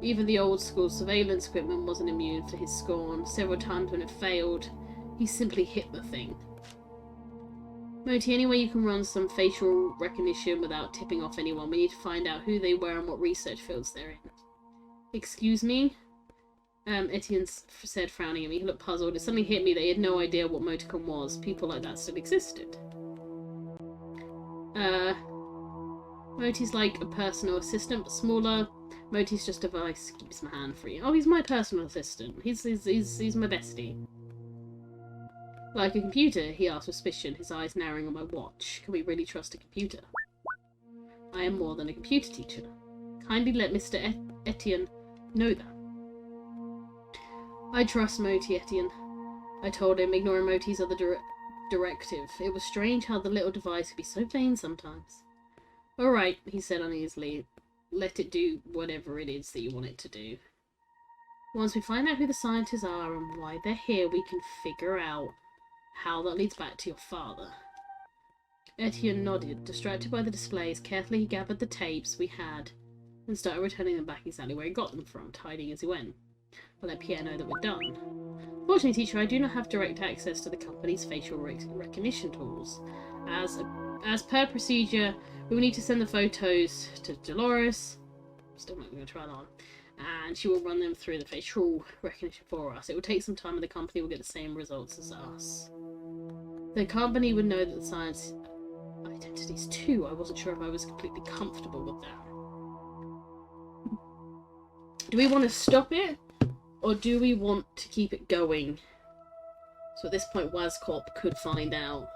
Even the old school surveillance equipment wasn't immune for his scorn. Several times when it failed, he simply hit the thing. Moti, any way you can run some facial recognition without tipping off anyone? We need to find out who they were and what research fields they're in. Excuse me? Etienne said, frowning at me. He looked puzzled. It suddenly hit me that he had no idea what Moticon was. People like that still existed. Moti's like a personal assistant, but smaller. Moti's just a device. Keeps my hand free. Oh, he's my personal assistant. He's my bestie. Like a computer? He asked with suspicion, his eyes narrowing on my watch. Can we really trust a computer? I am more than a computer teacher. Kindly let Mr. Etienne know that. I trust Moti, Etienne. I told him, ignoring Moti's other directive. It was strange how the little device could be so vain sometimes. Alright, he said uneasily. Let it do whatever it is that you want it to do. Once we find out who the scientists are and why they're here, we can figure out how that leads back to your father. Etienne nodded. Distracted by the displays, carefully he gathered the tapes we had and started returning them back exactly where he got them from, hiding as he went. I'll let Pierre know that we're done. Fortunately, teacher, I do not have direct access to the company's facial recognition tools. As per procedure, we will need to send the photos to Dolores. Still not going to try that on. And she will run them through the facial recognition for us. It will take some time and the company will get the same results as us. The company would know that the science identities too. I wasn't sure if I was completely comfortable with that. Do we want to stop it? Or do we want to keep it going? So at this point, WASCOP could find out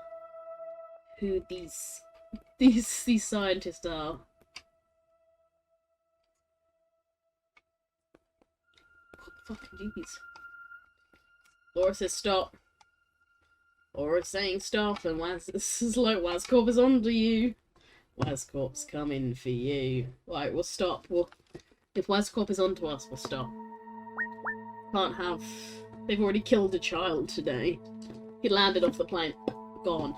who these scientists are. Fucking jeez. Laura says stop. Laura's saying stop, and this is like WASCOP is on to you. WASCOP's coming for you. Right, we'll stop. If WASCOP is onto us, we'll stop. Can't have... They've already killed a child today. He landed off the plane. Gone.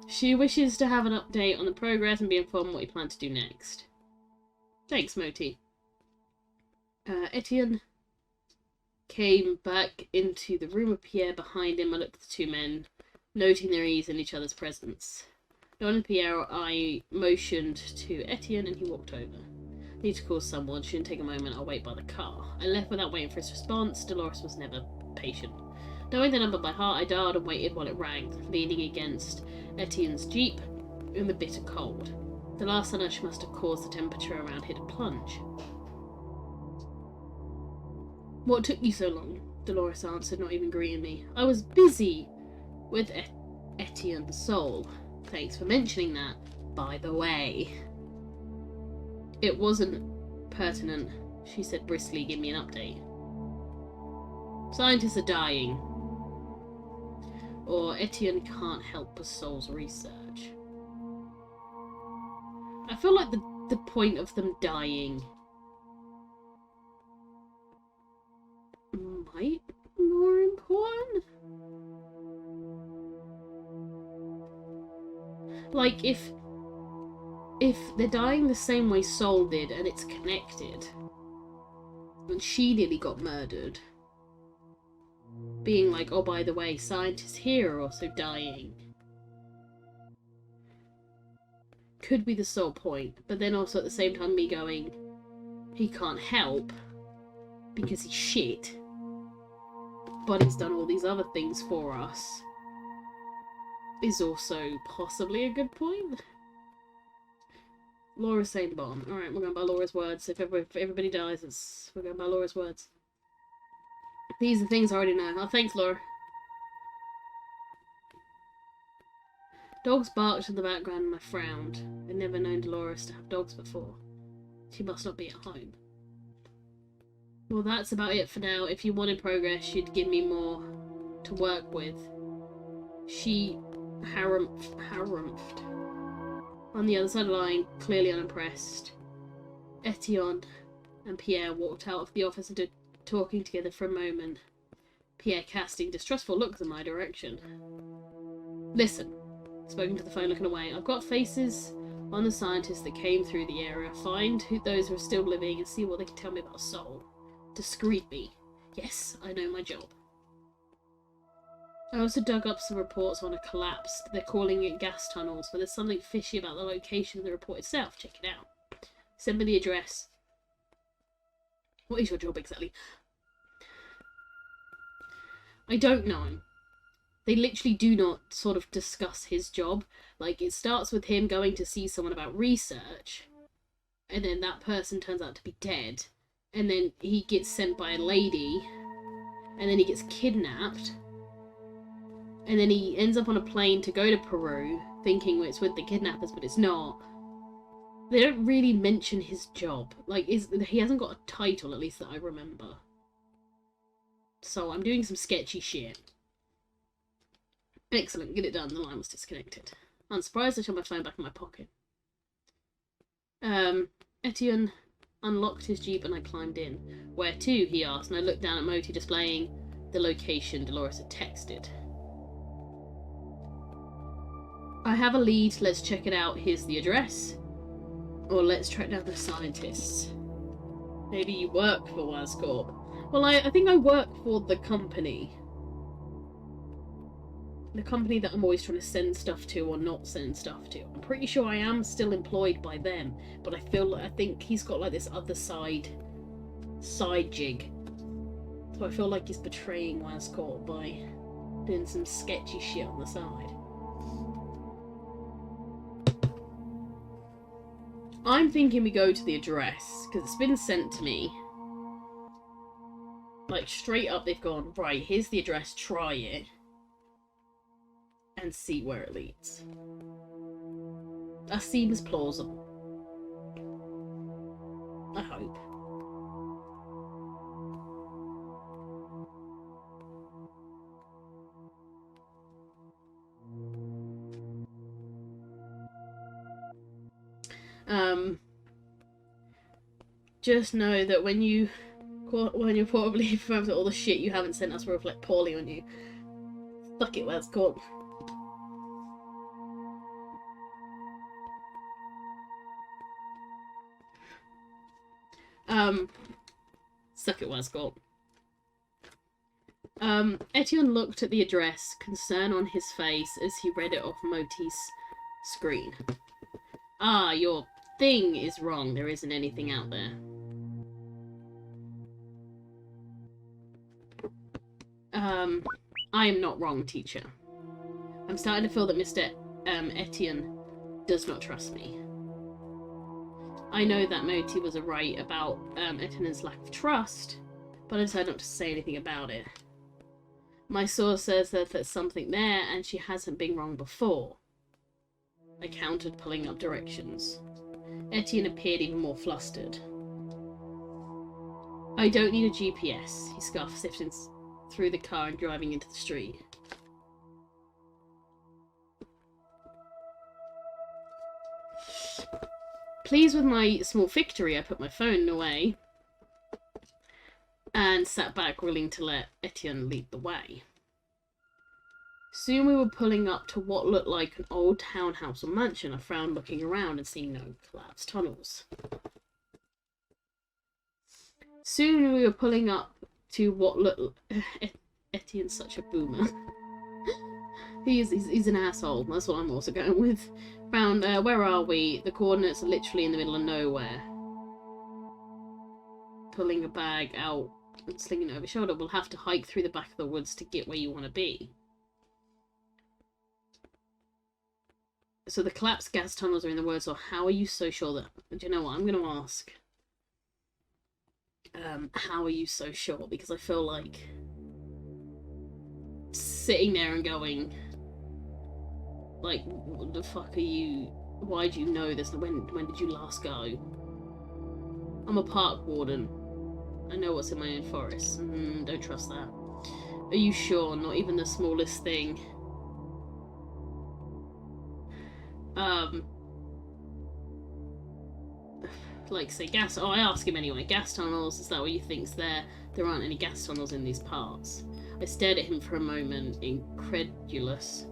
She wishes to have an update on the progress and be informed what you plan to do next. Thanks, Moti. Etienne came back into the room with Pierre behind him. I looked at the two men, noting their ease in each other's presence. Knowing Pierre, I motioned to Etienne and he walked over. Need to call someone. Shouldn't take a moment. I'll wait by the car. I left without waiting for his response. Dolores was never patient. Knowing the number by heart, I dialed and waited while it rang, leaning against Etienne's jeep in the bitter cold. The last nudge must have caused the temperature around here to plunge. What took you so long? Dolores answered, not even greeting me. I was busy with Etienne's soul. Thanks for mentioning that, by the way. It wasn't pertinent, she said briskly. Give me an update. Scientists are dying. Or Etienne can't help with Soul's research. I feel like the point of them dying might be more important. Like, if they're dying the same way Soul did and it's connected, and she nearly got murdered, being like, oh, by the way, scientists here are also dying, could be the sole point. But then also at the same time me going, he can't help because he's shit, but he's done all these other things for us, is also possibly a good point. Laura's saying bomb. Alright, we're going by Laura's words. If everybody dies, we're going by Laura's words. These are things I already know. Oh, thanks, Laura. Dogs barked in the background and I frowned. I'd never known Dolores to have dogs before. She must not be at home. Well, that's about it for now. If you wanted progress, she'd give me more to work with. She harumphed. On the other side of the line, clearly unimpressed, Etienne and Pierre walked out of the office and stood talking together for a moment, Pierre casting distrustful looks in my direction. Listen, spoken to the phone looking away, I've got faces on the scientists that came through the area. Find those who are still living and see what they can tell me about Soul. Discreetly. Yes, I know my job. I also dug up some reports on a collapse. They're calling it gas tunnels, but there's something fishy about the location of the report itself. Check it out. Send me the address. What is your job exactly? I don't know. They literally do not sort of discuss his job. Like, it starts with him going to see someone about research, and then that person turns out to be dead, and then he gets sent by a lady, and then he gets kidnapped, and then he ends up on a plane to go to Peru, thinking it's with the kidnappers, but it's not. They don't really mention his job. Like, he hasn't got a title, at least that I remember. So I'm doing some sketchy shit. Excellent, get it done. The line was disconnected. Unsurprised, I shot my phone back in my pocket. Etienne unlocked his jeep and I climbed in. Where to? He asked, and I looked down at Moti displaying the location Dolores had texted. I have a lead, let's check it out. Here's the address. Or let's track down the scientists. Maybe you work for Wascorp. Well, I think I work for the company. The company that I'm always trying to send stuff to or not send stuff to. I'm pretty sure I am still employed by them, but I think he's got like this other side jig. So I feel like he's betraying Wascorp by doing some sketchy shit on the side. I'm thinking we go to the address, because it's been sent to me. Like, straight up they've gone, right, here's the address, try it. And see where it leads. That seems plausible. I hope. Just know that when you're probably found that all the shit you haven't sent us will reflect poorly on you. Fuck it, where it's called. Suck it, Wascorp. Etienne looked at the address, concern on his face as he read it off Moti's screen. Ah, your thing is wrong. There isn't anything out there. I am not wrong, teacher. I'm starting to feel that Mr. Etienne does not trust me. I know that Moti was right about Etienne's lack of trust, but I decided not to say anything about it. My source says that there's something there, and she hasn't been wrong before. I countered, pulling up directions. Etienne appeared even more flustered. I don't need a GPS, he scoffed, sifting through the car and driving into the street. Pleased with my small victory, I put my phone away and sat back, willing to let Etienne lead the way. Soon we were pulling up to what looked like an old townhouse or mansion. I frowned, looking around and seeing no collapsed tunnels. Soon we were pulling up to what looked... Etienne's such a boomer. He's an asshole. That's what I'm also going with. Found, where are we? The coordinates are literally in the middle of nowhere. Pulling a bag out and slinging it over your shoulder. We'll have to hike through the back of the woods to get where you want to be. So the collapsed gas tunnels are in the woods, or how are you so sure that... Do you know what? I'm going to ask. How are you so sure? Because I feel like sitting there and going, like, what the fuck are you... Why do you know this? When did you last go? I'm a park warden. I know what's in my own forest. Don't trust that. Are you sure? Not even the smallest thing. Like, say, gas... Oh, I ask him anyway. Gas tunnels, is that what you think's there? There aren't any gas tunnels in these parts. I stared at him for a moment, incredulous.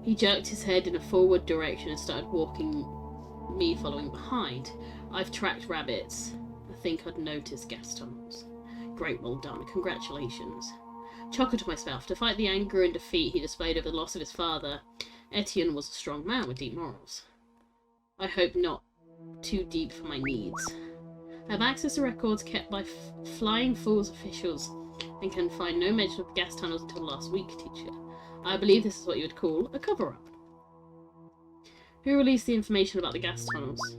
He jerked his head in a forward direction and started walking, me following behind. I've tracked rabbits. I think I'd noticed gas tunnels. Great, well done. Congratulations. Chuckled to myself. To fight the anger and defeat he displayed over the loss of his father, Etienne was a strong man with deep morals. I hope not too deep for my needs. I have access to records kept by Flying Falls officials and can find no mention of the gas tunnels until last week, teacher. I believe this is what you would call a cover-up. Who released the information about the gas tunnels?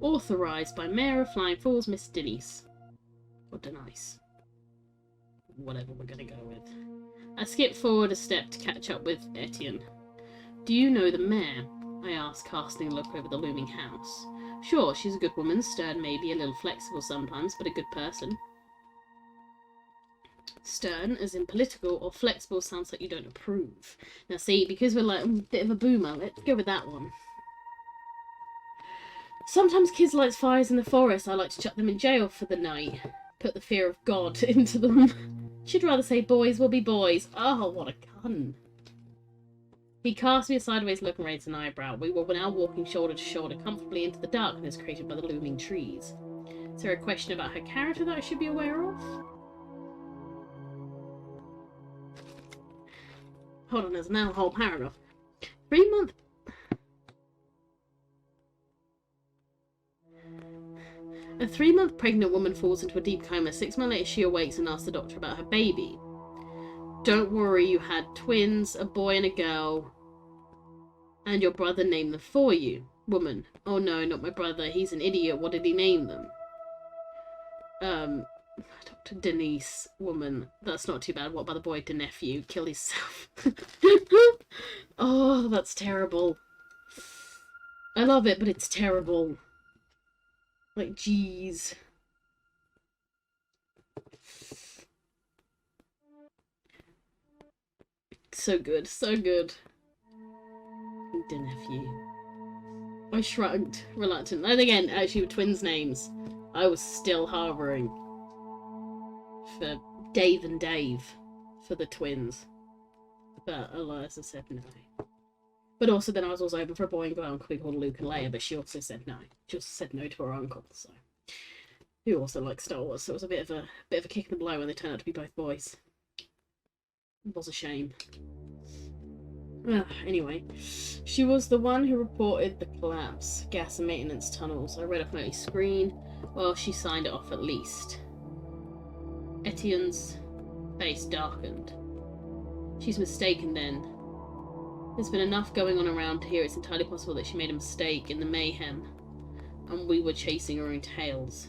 Authorised by Mayor of Flying Falls, Miss Denise. Or Denise. Whatever we're going to go with. I skipped forward a step to catch up with Etienne. Do you know the mayor? I asked, casting a look over the looming house. Sure, she's a good woman, stern maybe, a little flexible sometimes, but a good person. Stern, as in political, or flexible sounds like you don't approve. Now see, because we're like a bit of a boomer, let's go with that one. Sometimes kids light fires in the forest. I like to chuck them in jail for the night. Put the fear of God into them. She'd rather say boys will be boys. Oh, what a cunt. He cast me a sideways look and raised an eyebrow. We were now walking shoulder to shoulder, comfortably into the darkness created by the looming trees. Is there a question about her character that I should be aware of? Hold on, there's now a whole paragraph. 3-month... A 3-month pregnant woman falls into a deep coma. 6 months later, she awakes and asks the doctor about her baby. Don't worry, you had twins, a boy and a girl, and your brother named them for you. Woman. Oh no, not my brother. He's an idiot. What did he name them? Dr. Denise. Woman. That's not too bad. What about the boy? The nephew killed himself. Oh, that's terrible. I love it, but it's terrible. Like, jeez. So good, so good. The nephew. I shrugged, reluctant. And again, actually with twins' names, I was still harbouring for Dave and Dave for the twins. But Eliza said no. But also then I was also hoping for a boy and girl called Luke and Leia, but she also said no. She also said no to her uncle, so who also likes Star Wars, so it was a bit of a kick in the blow when they turned out to be both boys. It was a shame. Anyway, she was the one who reported the collapse, gas and maintenance tunnels. I read off Moti's screen. Well, she signed it off at least. Etienne's face darkened. She's mistaken then. There's been enough going on around here. It's entirely possible that she made a mistake in the mayhem, and we were chasing her own tails.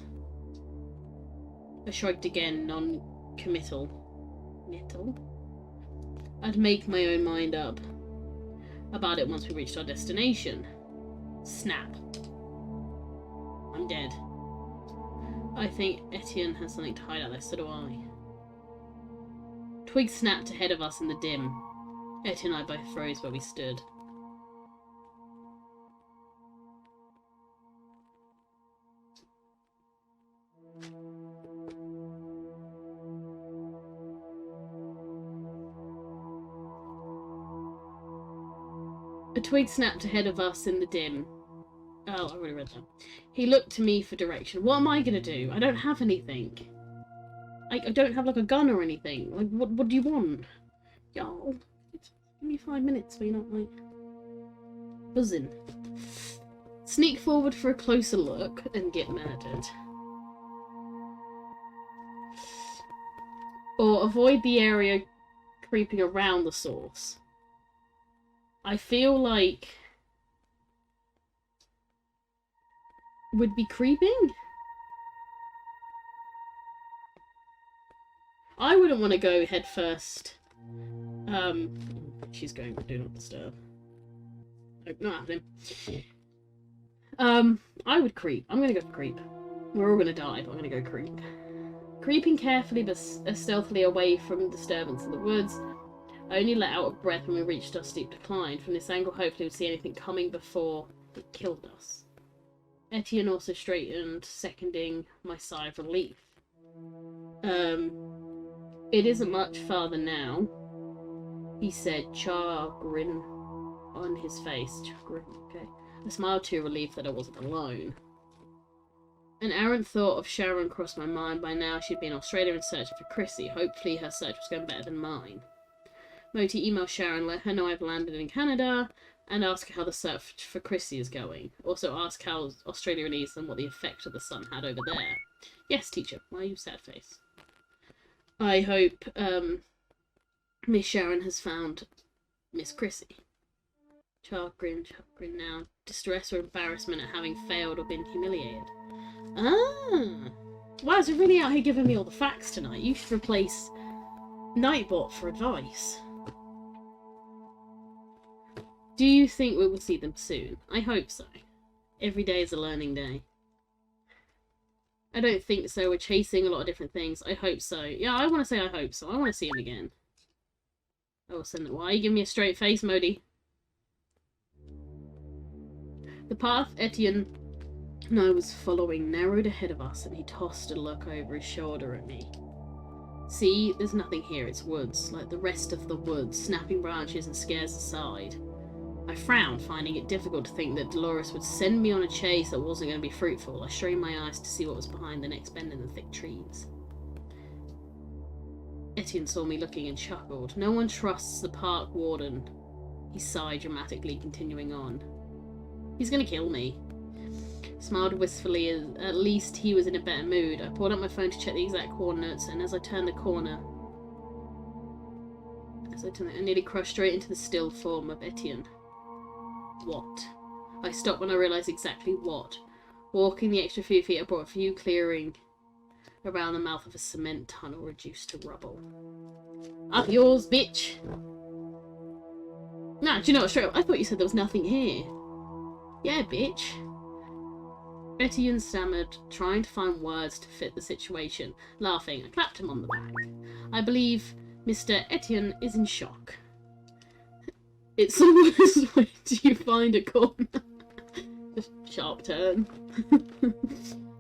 I shrugged again, non-committal. I'd make my own mind up about it once we reached our destination. Snap. I'm dead. I think Etienne has something to hide out there, so do I. Twigs snapped ahead of us in the dim. Etienne and I both froze where we stood. A twig snapped ahead of us in the dim. Oh, I already read that. He looked to me for direction. What am I gonna do? I don't have anything. I don't have like a gun or anything. Like, what do you want? Y'all, give me 5 minutes so you're not like buzzing. Sneak forward for a closer look and get murdered. Or avoid the area creeping around the source. I feel like would be creeping? I wouldn't want to go head first. She's going to do not disturb. Nope, not happening. I would creep. I'm gonna go for creep. We're all gonna die, but I'm gonna go creep. Creeping carefully but stealthily away from disturbance in the woods. I only let out a breath when we reached our steep decline. From this angle, hopefully we'd see anything coming before it killed us. Etienne also straightened, seconding my sigh of relief. It isn't much farther now, he said, chagrin on his face. Chagrin, okay. I smiled too, relieved that I wasn't alone. An errant thought of Sharon crossed my mind. By now she'd been in Australia in search for Chrissy. Hopefully her search was going better than mine. Moti emailed Sharon, let her know I've landed in Canada, and ask her how the search for Chrissy is going. Also ask how Australia is and what the effect of the sun had over there. Yes, teacher. Why are you sad face? I hope Miss Sharon has found Miss Chrissy. Chagrin now. Distress or embarrassment at having failed or been humiliated. Ah! Wow, is it really out here giving me all the facts tonight? You should replace Nightbot for advice. Do you think we will see them soon? I hope so. Every day is a learning day. I don't think so. We're chasing a lot of different things. I hope so. Yeah, I want to say I hope so. I want to see him again. I will send it. Why are you giving me a straight face, Modi? The path Etienne and I was following narrowed ahead of us, and he tossed a look over his shoulder at me. See, there's nothing here. It's woods, like the rest of the woods, snapping branches and scares aside. I frowned, finding it difficult to think that Dolores would send me on a chase that wasn't going to be fruitful. I strained my eyes to see what was behind the next bend in the thick trees. Etienne saw me looking and chuckled. No one trusts the park warden. He sighed dramatically, continuing on. He's going to kill me. Smiled wistfully, as at least he was in a better mood. I pulled out my phone to check the exact coordinates, and as I turned the corner, I nearly crushed straight into the still form of Etienne. What? I stopped when I realised exactly what. Walking the extra few feet, I brought a few clearing around the mouth of a cement tunnel reduced to rubble. Up yours, bitch! Nah, do you know what, straight up, I thought you said there was nothing here. Yeah, bitch. Etienne stammered, trying to find words to fit the situation. Laughing, I clapped him on the back. I believe Mr. Etienne is in shock. It's almost where do you find a corner? Just sharp turn.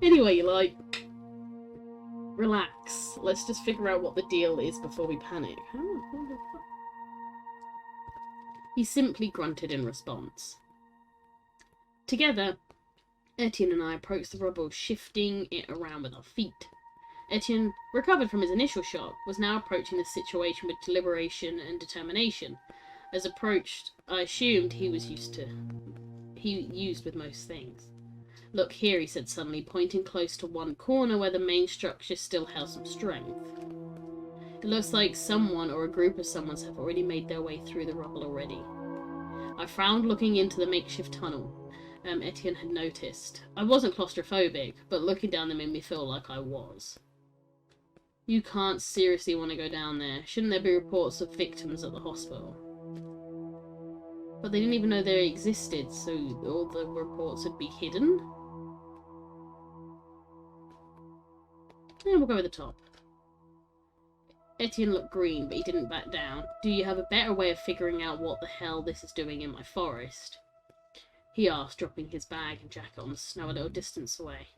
Anyway, like, relax. Let's just figure out what the deal is before we panic. He simply grunted in response. Together, Etienne and I approached the rubble, shifting it around with our feet. Etienne, recovered from his initial shock, was now approaching the situation with deliberation and determination. As approached, I assumed he used with most things. Look here, he said suddenly, pointing close to one corner where the main structure still held some strength. It looks like someone or a group of someones have already made their way through the rubble already. I frowned, looking into the makeshift tunnel Etienne had noticed. I wasn't claustrophobic, but looking down there made me feel like I was. You can't seriously want to go down there. Shouldn't there be reports of victims at the hospital? But they didn't even know they existed, so all the reports would be hidden? Yeah, we'll go with the top. Etienne looked green, but he didn't back down. Do you have a better way of figuring out what the hell this is doing in my forest? He asked, dropping his bag and jacket on the snow a little distance away.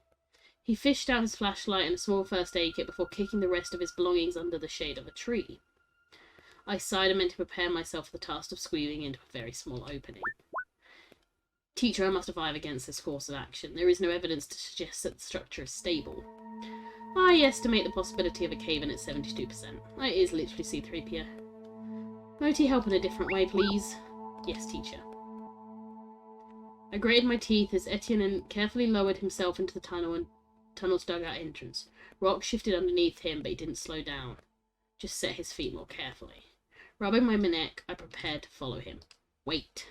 He fished out his flashlight and a small first aid kit before kicking the rest of his belongings under the shade of a tree. I sighed and meant to prepare myself for the task of squeezing into a very small opening. Teacher, I must advise against this course of action. There is no evidence to suggest that the structure is stable. I estimate the possibility of a cave-in at 72%. That is literally C-3PO. Might he help in a different way, please? Yes, teacher. I grated my teeth as Etienne carefully lowered himself into the tunnel's dugout entrance. Rock shifted underneath him, but he didn't slow down. Just set his feet more carefully. Rubbing my neck, I prepared to follow him. Wait.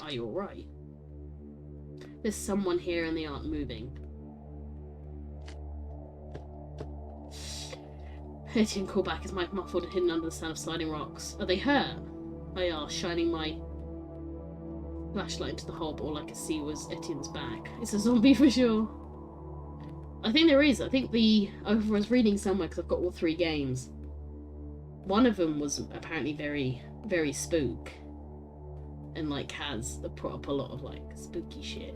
Are you alright? There's someone here and they aren't moving. Etienne called back, his mic muffled and hidden under the sound of sliding rocks. Are they hurt? I asked, shining my flashlight into the hole, but all I could see was Etienne's back. It's a zombie for sure. I think there is. I think I was reading somewhere, because I've got all 3 games. One of them was apparently very, very spook. And, like, has a lot of, like, spooky shit.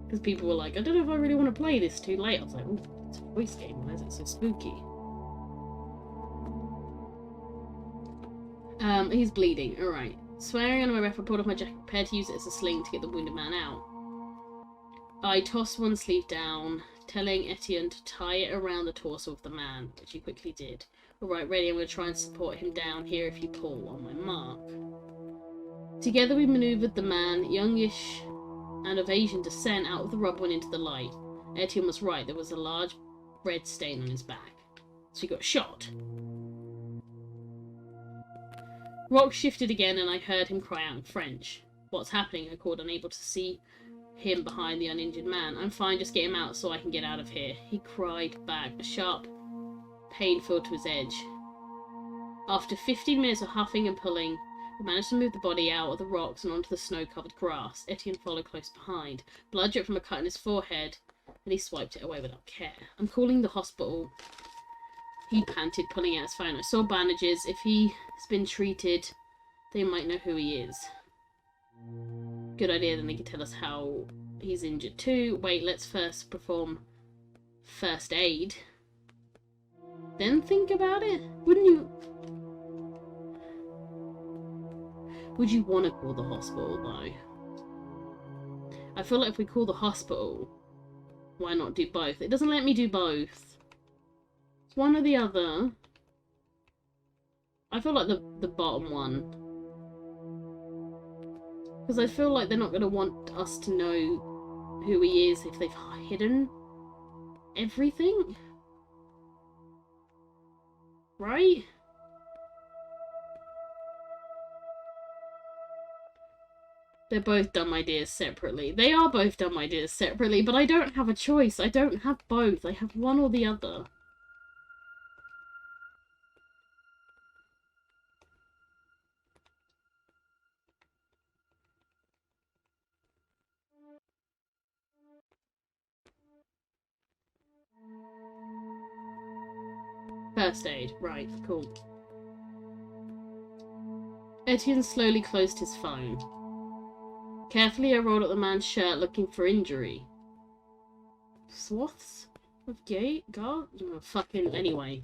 Because people were like, I don't know if I really want to play this too late. I was like, oh, it's a voice game. Why is it so spooky? He's bleeding. Alright. Swearing under my breath, I pulled off my jacket, prepared to use it as a sling to get the wounded man out. I tossed one sleeve down, telling Etienne to tie it around the torso of the man, which he quickly did. Alright, ready, I'm going to try and support him down here if you pull on my mark. Together we manoeuvred the man, youngish and of Asian descent, out of the rubble and into the light. Etienne was right, there was a large red stain on his back. So he got shot. Rock shifted again and I heard him cry out in French. What's happening? I called, unable to see him behind the uninjured man. I'm fine, just get him out so I can get out of here. He cried back, a sharp pain filled to his edge. After 15 minutes of huffing and pulling, we managed to move the body out of the rocks and onto the snow-covered grass. Etienne followed close behind. Blood dripped from a cut in his forehead, and he swiped it away without care. I'm calling the hospital. He panted, pulling out his phone. I saw bandages. If he's been treated, they might know who he is. Good idea, then they can tell us how he's injured too. Wait, let's first perform first aid. Then think about it? Wouldn't you... Would you want to call the hospital, though? I feel like if we call the hospital, why not do both? It doesn't let me do both. It's one or the other. I feel like the bottom one. Because I feel like they're not going to want us to know who he is if they've hidden everything. Right? They're both dumb ideas separately. They are both dumb ideas separately, but I don't have a choice. I don't have both. I have one or the other. First aid. Right, cool. Etienne slowly closed his phone. Carefully I rolled up the man's shirt looking for injury. Swaths of gate? God? Oh, fucking... Anyway.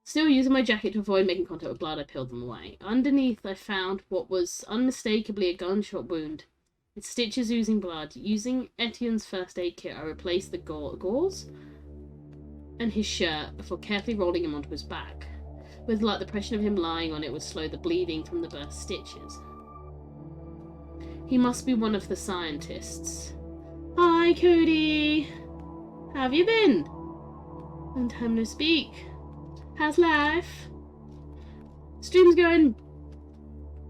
Still using my jacket to avoid making contact with blood, I peeled them away. Underneath I found what was unmistakably a gunshot wound, with stitches oozing blood. Using Etienne's first aid kit, I replaced the gauze and his shirt before carefully rolling him onto his back. With light, the pressure of him lying on it would slow the bleeding from the burst stitches. He must be one of the scientists. Hi, Cody! How have you been? Long time no speak. How's life? Stream's going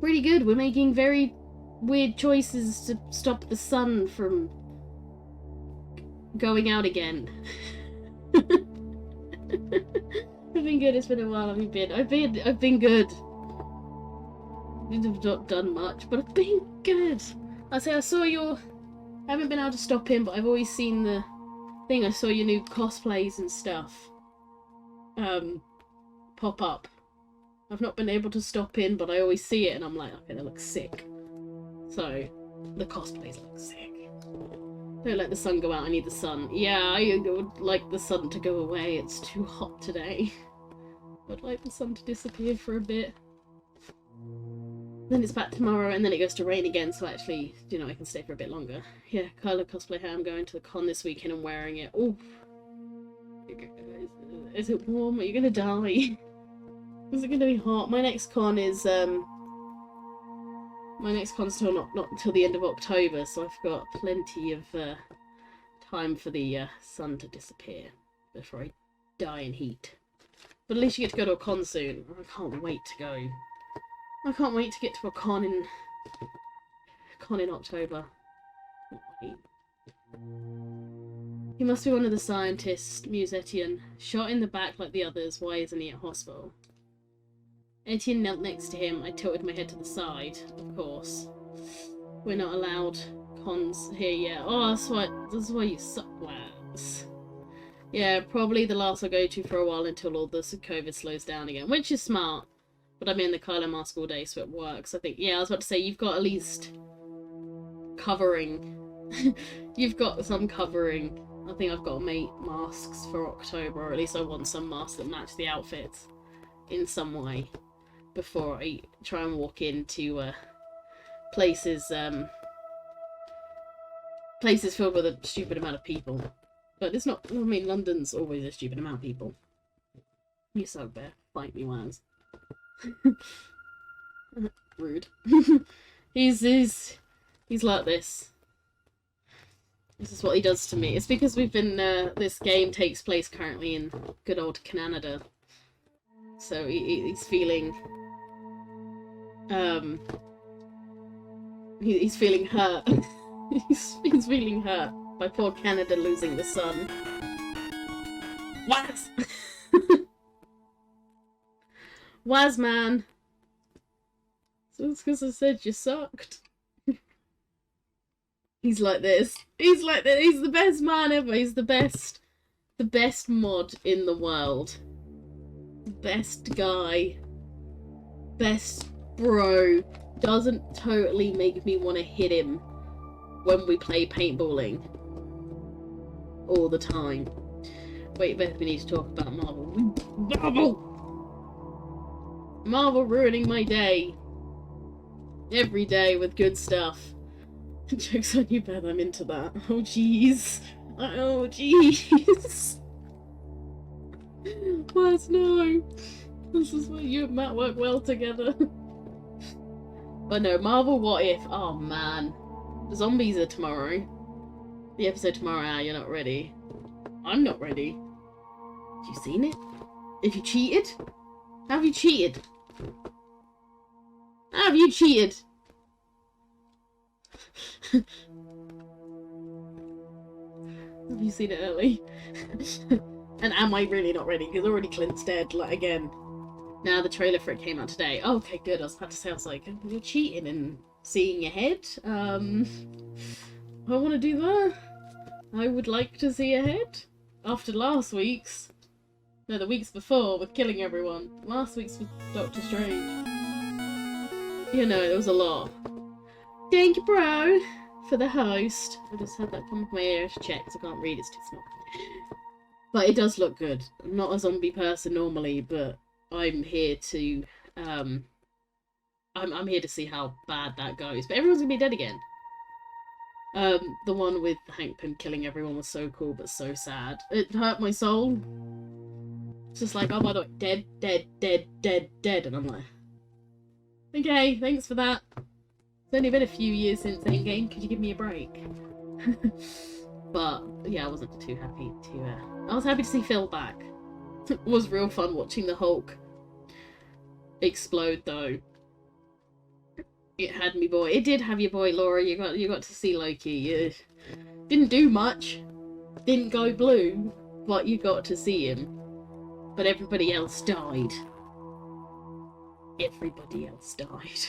pretty good. We're making very weird choices to stop the sun from going out again. I've been good. It's been a while. Have you been? I've been good. I've not done much, but I've been good. I saw your... I haven't been able to stop in, but I've always seen the thing. I saw your new cosplays and stuff pop up. I've not been able to stop in, but I always see it and I'm like, okay, that looks sick. So, the cosplays look sick. Don't let the sun go out, I need the sun. Yeah, I would like the sun to go away, it's too hot today. I'd like the sun to disappear for a bit. Then it's back tomorrow, and then it goes to rain again, so actually, you know, I can stay for a bit longer. Yeah, Kyla cosplay hair, I'm going to the con this weekend and wearing it. Oh, is it warm? Are you gonna die? Is it gonna be hot? My next con is, my next con's still not until the end of October, so I've got plenty of, time for the, sun to disappear before I die in heat. But at least you get to go to a con soon. I can't wait to go. I can't wait to get to a con in October. He must be one of the scientists, mused Etienne. Shot in the back like the others, why isn't he at hospital? Etienne knelt next to him. I tilted my head to the side, of course. We're not allowed cons here yet. Oh, that's why you suck, lads. Yeah, probably the last I'll go to for a while until all the COVID slows down again, which is smart. But I'm in the Kylo mask all day, so it works. I think, yeah, I was about to say, you've got at least covering. You've got some covering. I think I've got to make masks for October, or at least I want some masks that match the outfits in some way before I try and walk into places filled with a stupid amount of people. But it's not, I mean, London's always a stupid amount of people. You suck, bear. Fight me, Waz. Rude. He's like this. This is what he does to me. It's because we've been, this game takes place currently in good old Canada. So he's feeling, he's feeling hurt. he's feeling hurt by poor Canada losing the sun. Waz! Waz, man. So it's because I said you sucked. He's like this. He's like this. He's the best man ever. He's the best mod in the world. Best guy. Best bro. Doesn't totally make me want to hit him when we play paintballing. All the time. Wait, Beth, we need to talk about Marvel. Marvel! Marvel ruining my day. Every day with good stuff. Joke's on you, Beth, I'm into that. Oh, jeez. Oh, jeez. Wes, no. This is where you and Matt work well together. But no, Marvel What If. Oh, man. The zombies are tomorrow. The episode tomorrow, you're not ready. I'm not ready. Have you seen it? Have you cheated? Have you cheated? Have you cheated? Have you seen it early? And am I really not ready? Because already Clint's dead, like, again. Now the trailer for it came out today. Oh, okay, good. I was about to say, I was like, you're cheating and seeing ahead. I want to do that. I would like to see ahead. After last week's. No, the weeks before with killing everyone. Last week's with Doctor Strange. You know, there was a lot. Thank you, bro, for the host. I just had that come off my ear to check because I can't read, it's too small. But it does look good. I'm not a zombie person normally, but I'm here to, I'm here to see how bad that goes. But everyone's gonna be dead again. The one with Hank Pym killing everyone was so cool, but so sad. It hurt my soul. It's just like, oh my god, dead, dead, dead, dead, dead, and I'm like, okay, thanks for that. It's only been a few years since Endgame, could you give me a break? But, yeah, I wasn't too happy to, I was happy to see Phil back. It was real fun watching the Hulk explode, though. It had me boy. It did have your boy, Laura. You got to see Loki. You didn't do much. Didn't go blue, but you got to see him. But everybody else died. Everybody else died.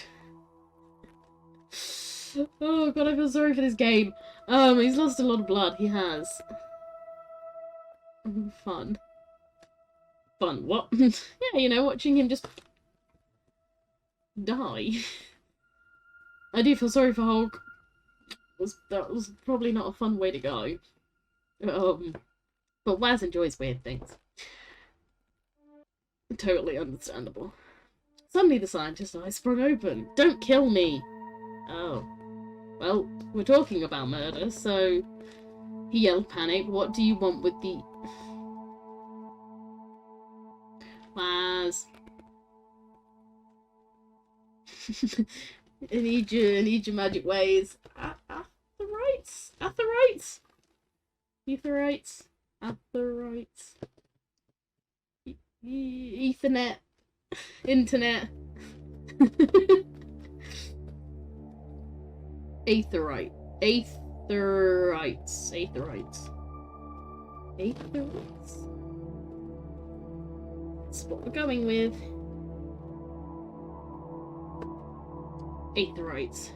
Oh god, I feel sorry for this game. He's lost a lot of blood. He has. Fun. Fun. What? Yeah, you know, watching him just die. I do feel sorry for Hulk. That was probably not a fun way to go. But Waz enjoys weird things. Totally understandable. Suddenly the scientist's eyes sprung open. Don't kill me! Oh. Well, we're talking about murder, so... He yelled, panic. What do you want with the... Waz. I need your magic ways. Atherites? Atherites? Etherites? Atherites? Ethernet? Internet? Aetherite. Aetherites. Aetherites. Aetherites? That's what we're going with. Aetherites.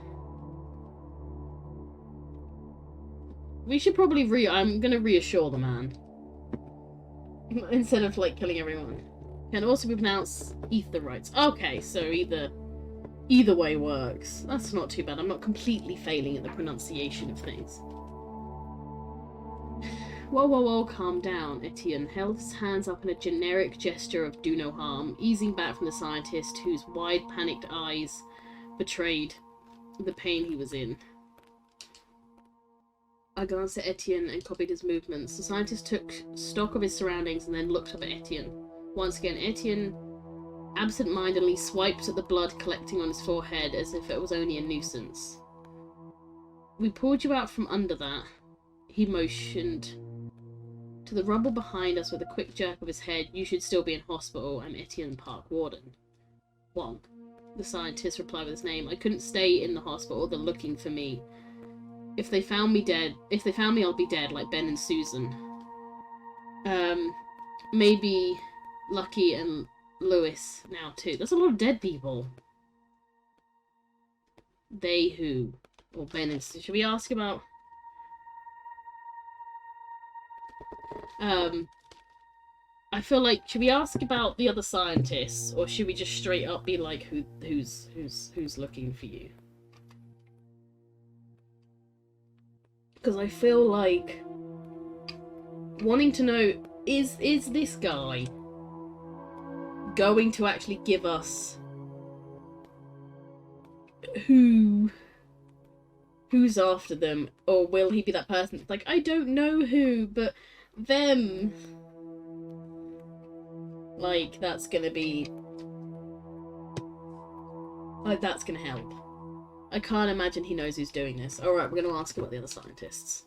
We should probably I'm gonna reassure the man. Instead of, like, killing everyone. Can also be pronounced Etherites. Okay, so either way works. That's not too bad. I'm not completely failing at the pronunciation of things. Whoa, whoa, whoa, calm down. Etienne held his hands up in a generic gesture of do no harm, easing back from the scientist whose wide, panicked eyes betrayed the pain he was in. I glanced at Etienne and copied his movements. The scientist took stock of his surroundings and then looked up at Etienne. Once again, Etienne absent-mindedly swiped at the blood collecting on his forehead as if it was only a nuisance. We pulled you out from under that. He motioned to the rubble behind us with a quick jerk of his head. You should still be in hospital. I'm Etienne Park Warden. 1. The scientist replied with his name. I couldn't stay in the hospital. They're looking for me. If they found me, I'll be dead, like Ben and Susan. Maybe Lucky and Lewis now too. There's a lot of dead people. They who? Or Ben and Susan. Should we ask about... I feel like, should we ask about the other scientists, or should we just straight up be like, who's looking for you? Because I feel like wanting to know, is this guy going to actually give us who's after them, or will he be that person that's like, I don't know who, but them. Like, that's gonna be... Like, that's gonna help. I can't imagine he knows who's doing this. Alright, we're gonna ask about the other scientists.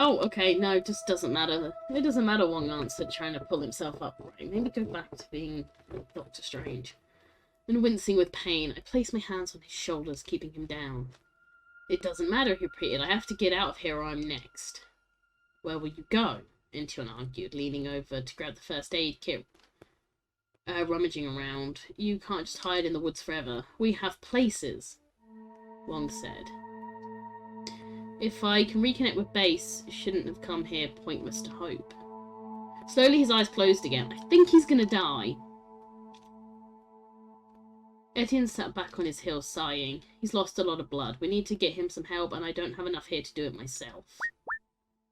Oh, okay, no, it just doesn't matter. It doesn't matter Wong answered, trying to pull himself up. Right, maybe go back to being Doctor Strange. And wincing with pain, I place my hands on his shoulders, keeping him down. It doesn't matter, he repeated. I have to get out of here or I'm next. Where will you go? Incheon argued, leaning over to grab the first aid kit, rummaging around. You can't just hide in the woods forever. We have places, Wong said. If I can reconnect with base, shouldn't have come here pointless to hope. Slowly his eyes closed again. I think he's gonna die. Etienne sat back on his heels, sighing. He's lost a lot of blood. We need to get him some help, and I don't have enough here to do it myself.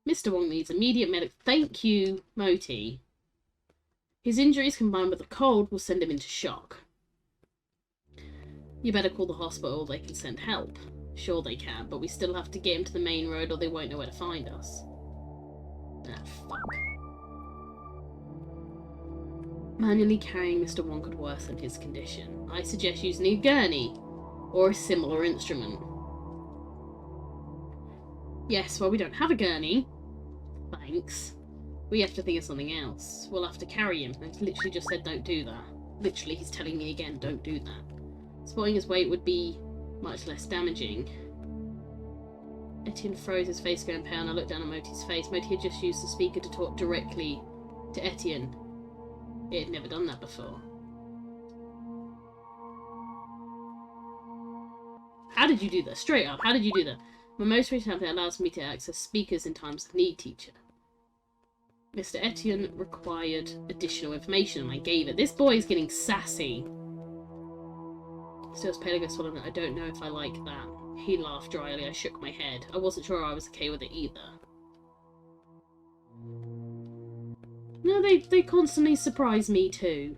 Mr. Wong needs immediate medic. Thank you, Moti. His injuries combined with the cold will send him into shock. You better call the hospital. They can send help. Sure they can, but we still have to get him to the main road or they won't know where to find us. Ah, fuck. Manually carrying Mr. Wong could worsen his condition. I suggest using a gurney, or a similar instrument. Yes, well we don't have a gurney. Thanks. We have to think of something else. We'll have to carry him. I literally just said don't do that. Literally, he's telling me again, don't do that. Spotting his weight would be much less damaging. Etienne froze, his face going pale, and I looked down at Moti's face. Moti had just used the speaker to talk directly to Etienne. It had never done that before. How did you do that? Straight up, how did you do that? My most recent tablet allows me to access speakers in times of need, teacher. Mr. Etienne required additional information, and I gave it. This boy is getting sassy. Still as pale as swollen. I don't know if I like that. He laughed dryly. I shook my head. I wasn't sure I was okay with it either. No, they constantly surprise me too.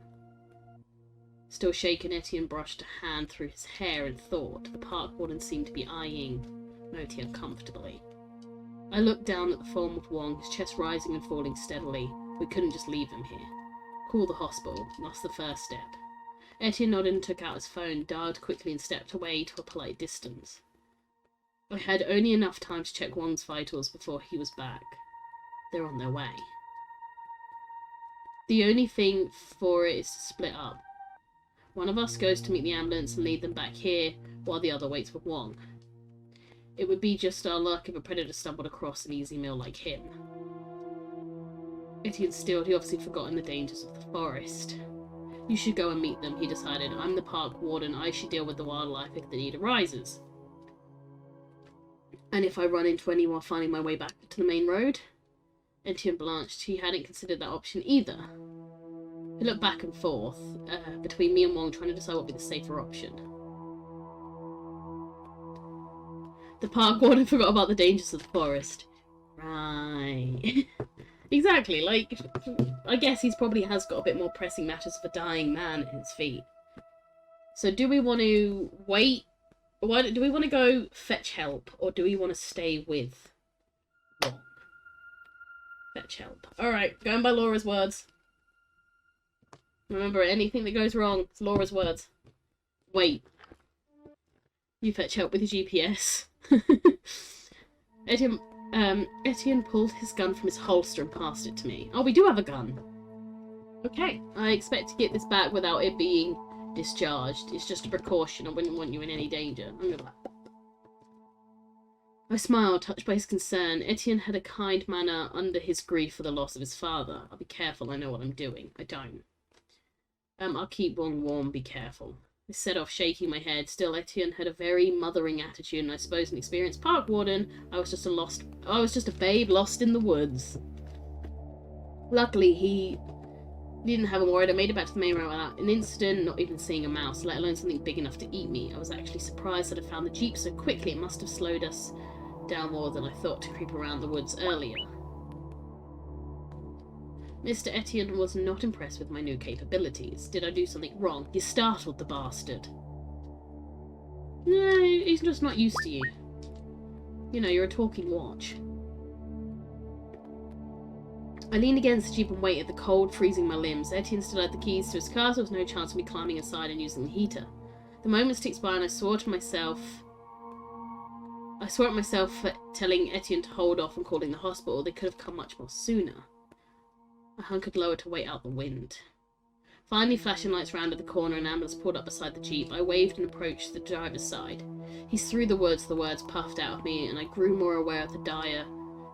Still shaken, Etienne brushed a hand through his hair and thought. The park warden seemed to be eyeing Moti uncomfortably. I looked down at the form of Wong, his chest rising and falling steadily. We couldn't just leave him here. Call the hospital. That's the first step. Etienne nodded and took out his phone, dialed quickly and stepped away to a polite distance. I had only enough time to check Wong's vitals before he was back. They're on their way. The only thing for it is to split up. One of us goes to meet the ambulance and lead them back here, while the other waits for Wong. It would be just our luck if a predator stumbled across an easy meal like him. Etienne stilled. He obviously forgotten the dangers of the forest. You should go and meet them, he decided. I'm the park warden. I should deal with the wildlife if the need arises. And if I run into anyone finding my way back to the main road? Etienne blanched. He hadn't considered that option either. He looked back and forth, between me and Wong, trying to decide what would be the safer option. The park warden forgot about the dangers of the forest. Right. Exactly, like, I guess he's probably has got a bit more pressing matters of a dying man at his feet. So do we want to wait? Do we want to go fetch help, or do we want to stay with Wong? Fetch help. Alright, going by Laura's words. Remember, anything that goes wrong, it's Laura's words. Wait. You fetch help with your GPS. Etienne pulled his gun from his holster and passed it to me. Oh, we do have a gun. Okay, I expect to get this back without it being discharged. It's just a precaution. I wouldn't want you in any danger. I smiled, touched by his concern. Etienne had a kind manner under his grief for the loss of his father. I'll be careful, I know what I'm doing. I don't. I'll keep Wong warm, be careful. I set off, shaking my head. Still, Etienne had a very mothering attitude, and I suppose an experienced park warden, I was just a babe lost in the woods. Luckily, he didn't have a worried. I made it back to the main road without an incident, not even seeing a mouse, let alone something big enough to eat me. I was actually surprised that I found the jeep so quickly. It must have slowed us down more than I thought to creep around the woods earlier. Mr. Etienne was not impressed with my new capabilities. Did I do something wrong? You startled the bastard. No, he's just not used to you. You know, you're a talking watch. I leaned against the Jeep and waited, the cold freezing my limbs. Etienne still had the keys to his car, so there was no chance of me climbing inside and using the heater. The moments ticked by and I swore at myself for telling Etienne to hold off and calling the hospital. They could have come much more sooner. I hunkered lower to wait out the wind. Finally, flashing lights rounded the corner and an ambulance pulled up beside the Jeep. I waved and approached the driver's side. He's through the words puffed out of me, and I grew more aware of the dire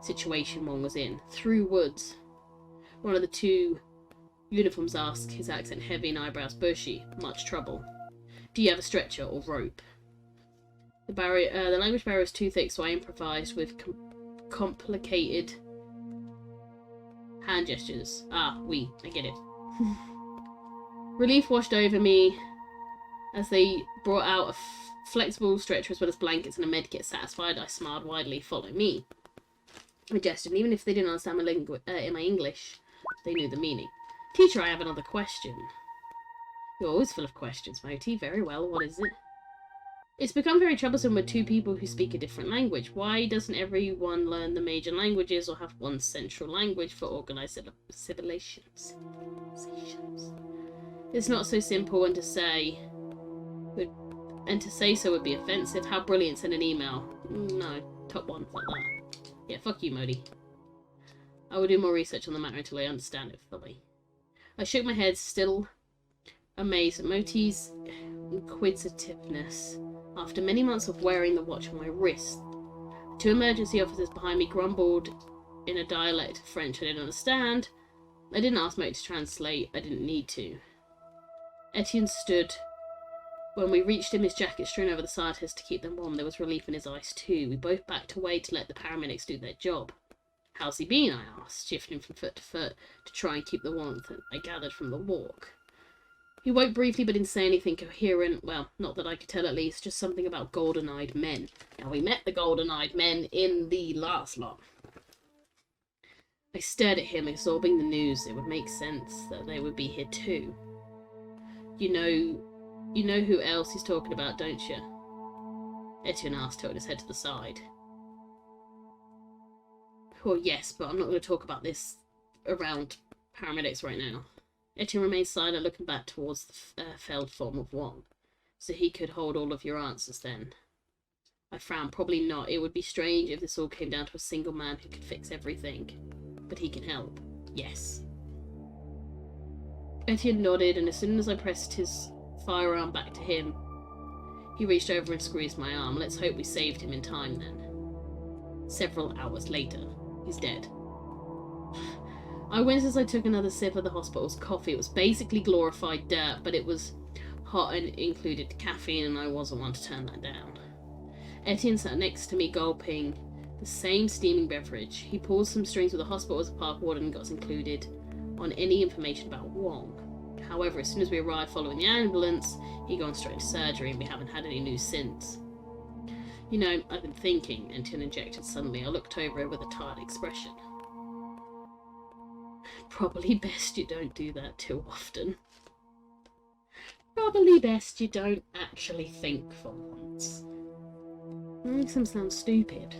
situation one was in. Through woods. One of the two uniforms asked, his accent heavy and eyebrows bushy. Much trouble. Do you have a stretcher or rope? The language barrier was too thick, so I improvised with complicated hand gestures. Ah, oui, I get it. Relief washed over me as they brought out a flexible stretcher as well as blankets and a medkit. Satisfied, I smiled widely. Follow me. I gestured, and even if they didn't understand my English, they knew the meaning. Teacher, I have another question. You're always full of questions, Moti. Very well, what is it? It's become very troublesome with two people who speak a different language. Why doesn't everyone learn the major languages or have one central language for organized civilizations? It's not so simple, and to say so would be offensive. How brilliant, send an email. No, top one, fuck that. Yeah, fuck you, Modi. I will do more research on the matter until I understand it fully. I shook my head, still amazed at Moti's inquisitiveness. After many months of wearing the watch on my wrist, the two emergency officers behind me grumbled in a dialect of French I didn't understand. I didn't ask Moti to translate. I didn't need to. Etienne stood. When we reached him, his jacket strewn over the side to keep them warm. There was relief in his eyes too. We both backed away to let the paramedics do their job. How's he been? I asked, shifting from foot to foot to try and keep the warmth I gathered from the walk. He woke briefly but didn't say anything coherent. Well, not that I could tell at least, just something about golden-eyed men. Now, we met the golden-eyed men in the last lot. I stared at him, absorbing the news. It would make sense that they would be here too. You know who else he's talking about, don't you? Etienne asked, tilting his head to the side. Well, yes, but I'm not going to talk about this around paramedics right now. Etienne remained silent, looking back towards the felled form of Wong. So he could hold all of your answers then. I frowned. Probably not. It would be strange if this all came down to a single man who could fix everything. But he can help. Yes. Etienne nodded, and as soon as I pressed his firearm back to him, he reached over and squeezed my arm. Let's hope we saved him in time then. Several hours later, he's dead. I winced as I took another sip of the hospital's coffee. It was basically glorified dirt, but it was hot and included caffeine, and I wasn't one to turn that down. Etienne sat next to me, gulping the same steaming beverage. He pulled some strings with the hospital as a park warden and got us included on any information about Wong. However, as soon as we arrived following the ambulance, he'd gone straight to surgery, and we haven't had any news since. You know, I've been thinking, Etienne injected suddenly. I looked over it with a tired expression. Probably best you don't do that too often. Probably best you don't actually think for once. It makes him sound stupid.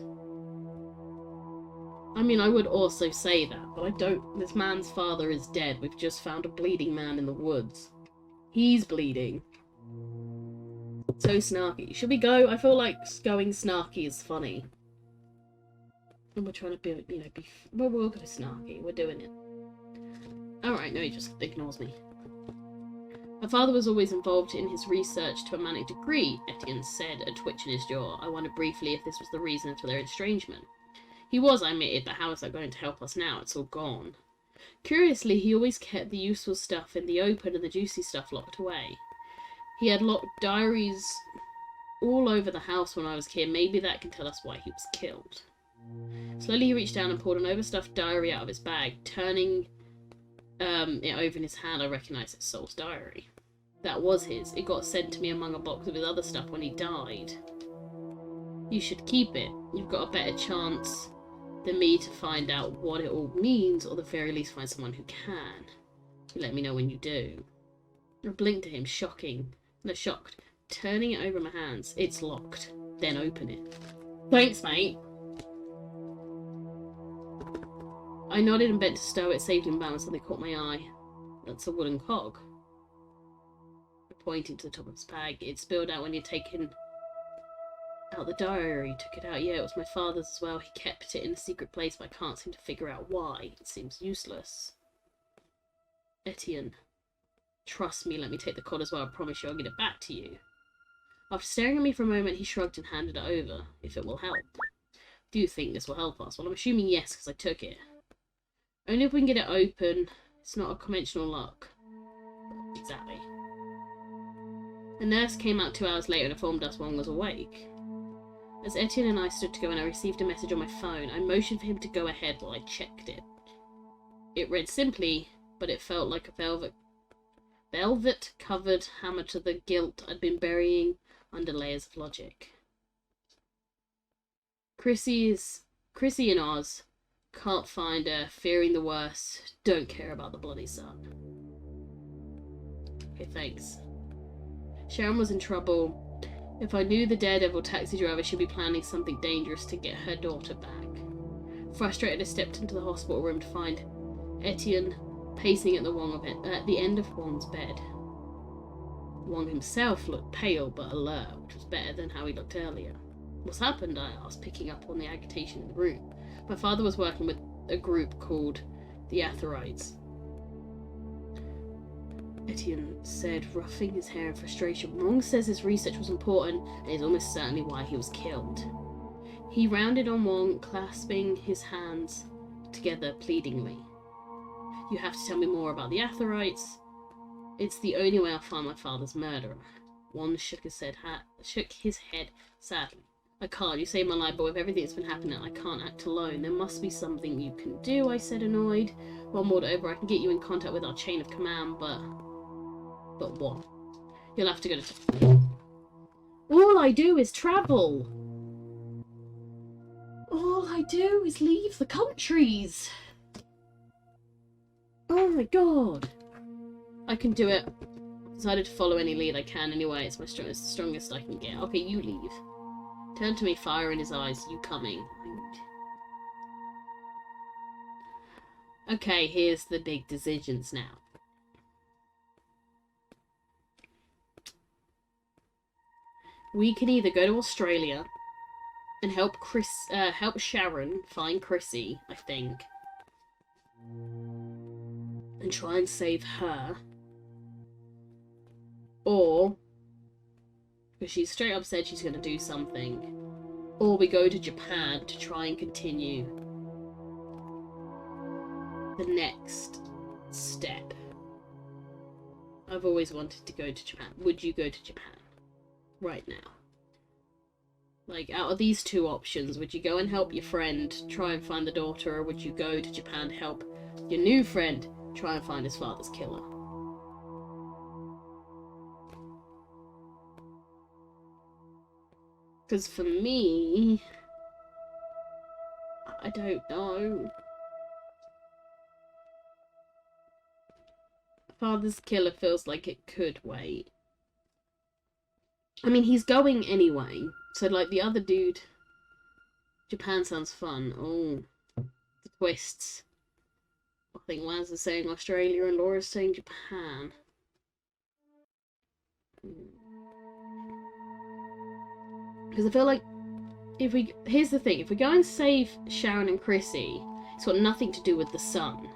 I mean, I would also say that, but I don't. This man's father is dead. We've just found a bleeding man in the woods. He's bleeding. So snarky. Should we go? I feel like going snarky is funny. And we're trying to be, well, we'll go snarky. We're doing it. Alright, no, he just ignores me. My father was always involved in his research to a manic degree, Etienne said, a twitch in his jaw. I wondered briefly if this was the reason for their estrangement. He was, I admitted, but how is that going to help us now? It's all gone. Curiously, he always kept the useful stuff in the open and the juicy stuff locked away. He had locked diaries all over the house when I was a kid. Maybe that can tell us why he was killed. Slowly he reached down and pulled an overstuffed diary out of his bag. Turning it over in his hand, I recognised it's Saul's diary. That was his. It got sent to me among a box of his other stuff when he died. You should keep it. You've got a better chance than me to find out what it all means, or at the very least find someone who can. You let me know when you do. I blinked at him, shocked, turning it over my hands. It's locked. Then open it. Thanks, mate. I nodded and bent to stow it, safely in balance, and they caught my eye. That's a wooden cog. I pointed to the top of his bag. It spilled out when he'd taken out the diary. Took it out. Yeah, it was my father's as well. He kept it in a secret place, but I can't seem to figure out why. It seems useless. Etienne. Trust me, let me take the cod as well. I promise you I'll get it back to you. After staring at me for a moment, he shrugged and handed it over. If it will help. Do you think this will help us? Well, I'm assuming yes, because I took it. Only if we can get it open. It's not a conventional lock. Exactly. A nurse came out 2 hours later and informed us Wong was awake. As Etienne and I stood to go and I received a message on my phone, I motioned for him to go ahead while I checked it. It read simply, but it felt like a velvet-covered hammer to the guilt I'd been burying under layers of logic. Chrissy and Oz can't find her, fearing the worst, don't care about the bloody sun. Okay, thanks. Sharon was in trouble. If I knew the daredevil taxi driver, she'd be planning something dangerous to get her daughter back. Frustrated, I stepped into the hospital room to find Etienne pacing at the end of Wong's bed. Wong himself looked pale but alert, which was better than how he looked earlier. What's happened? I asked, picking up on the agitation in the room. My father was working with a group called the Atherites. Etienne said, ruffing his hair in frustration. Wong says his research was important and is almost certainly why he was killed. He rounded on Wong, clasping his hands together pleadingly. You have to tell me more about the Atherites. It's the only way I'll find my father's murderer. Wong shook his head sadly. I can't. You saved my life, but with everything that's been happening, I can't act alone. There must be something you can do, I said, annoyed. Well, moreover, I can get you in contact with our chain of command, but what? You'll have to go to... All I do is travel! All I do is leave the countries! Oh my god! I can do it. I decided to follow any lead I can anyway. It's my strongest I can get. Okay, you leave. Turn to me, fire in his eyes. You coming? Okay, here's the big decisions now. We can either go to Australia and help Sharon find Chrissy, I think, and try and save her, or because she's straight up said she's going to do something, or we go to Japan to try and continue the next step. I've always wanted to go to Japan. Would you go to Japan right now? Like, out of these two options, would you go and help your friend try and find the daughter, or would you go to Japan to help your new friend try and find his father's killer? Because for me, I don't know. Father's killer feels like it could wait. I mean, he's going anyway. So, like, the other dude... Japan sounds fun. Oh, the twists. I think Laz is saying Australia and Laura's saying Japan. Because I feel like here's the thing, if we go and save Sharon and Chrissy, it's got nothing to do with the sun.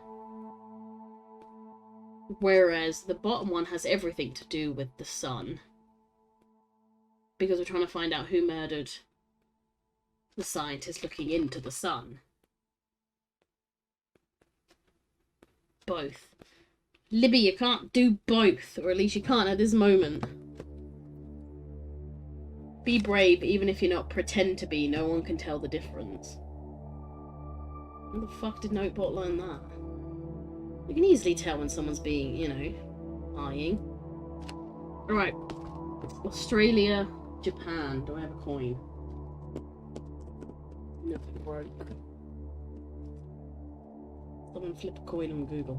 Whereas the bottom one has everything to do with the sun. Because we're trying to find out who murdered the scientist looking into the sun. Both. Libby, you can't do both, or at least you can't at this moment. Be brave, even if you're not pretend to be. No one can tell the difference. How the fuck did Notebot learn that? You can easily tell when someone's being, you know, lying. Alright. Australia, Japan. Do I have a coin? Nothing broke. Someone flip a coin on Google.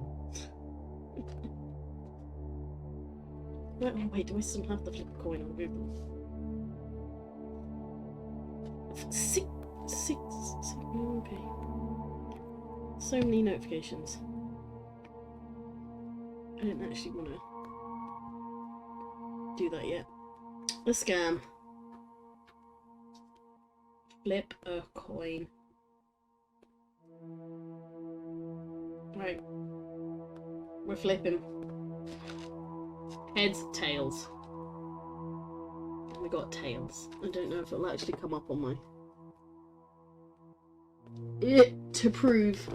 Oh wait, do I still have the flip a coin on Google? Six, okay. So many notifications. I didn't actually want to do that yet. A scam. Flip a coin. Right. We're flipping. Heads, tails. We got tails. I don't know if it'll actually come up on my... to prove.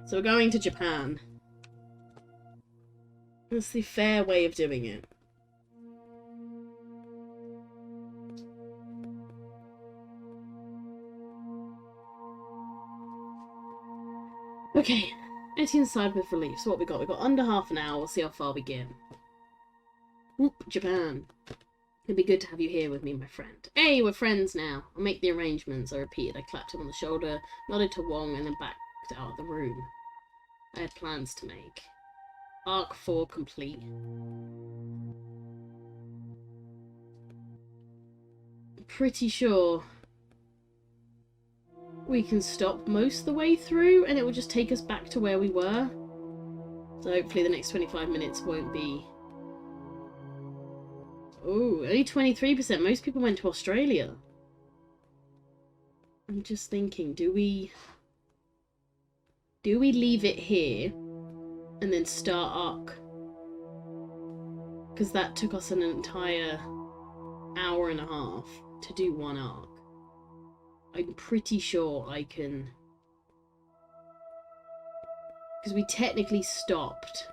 So we're going to Japan. That's the fair way of doing it. Okay, Etienne sighed with relief. So what we got? We got under half an hour. We'll see how far we get. Whoop, Japan. It'd be good to have you here with me, my friend. Hey, we're friends now. I'll make the arrangements, I repeated. I clapped him on the shoulder, nodded to Wong, and then backed out of the room. I had plans to make. Arc 4 complete. Pretty sure we can stop most of the way through and it will just take us back to where we were. So hopefully the next 25 minutes won't be... Oh, only 23%. Most people went to Australia. I'm just thinking, do we leave it here and then start Arc? Because that took us an entire hour and a half to do one Arc. I'm pretty sure I can... Because we technically stopped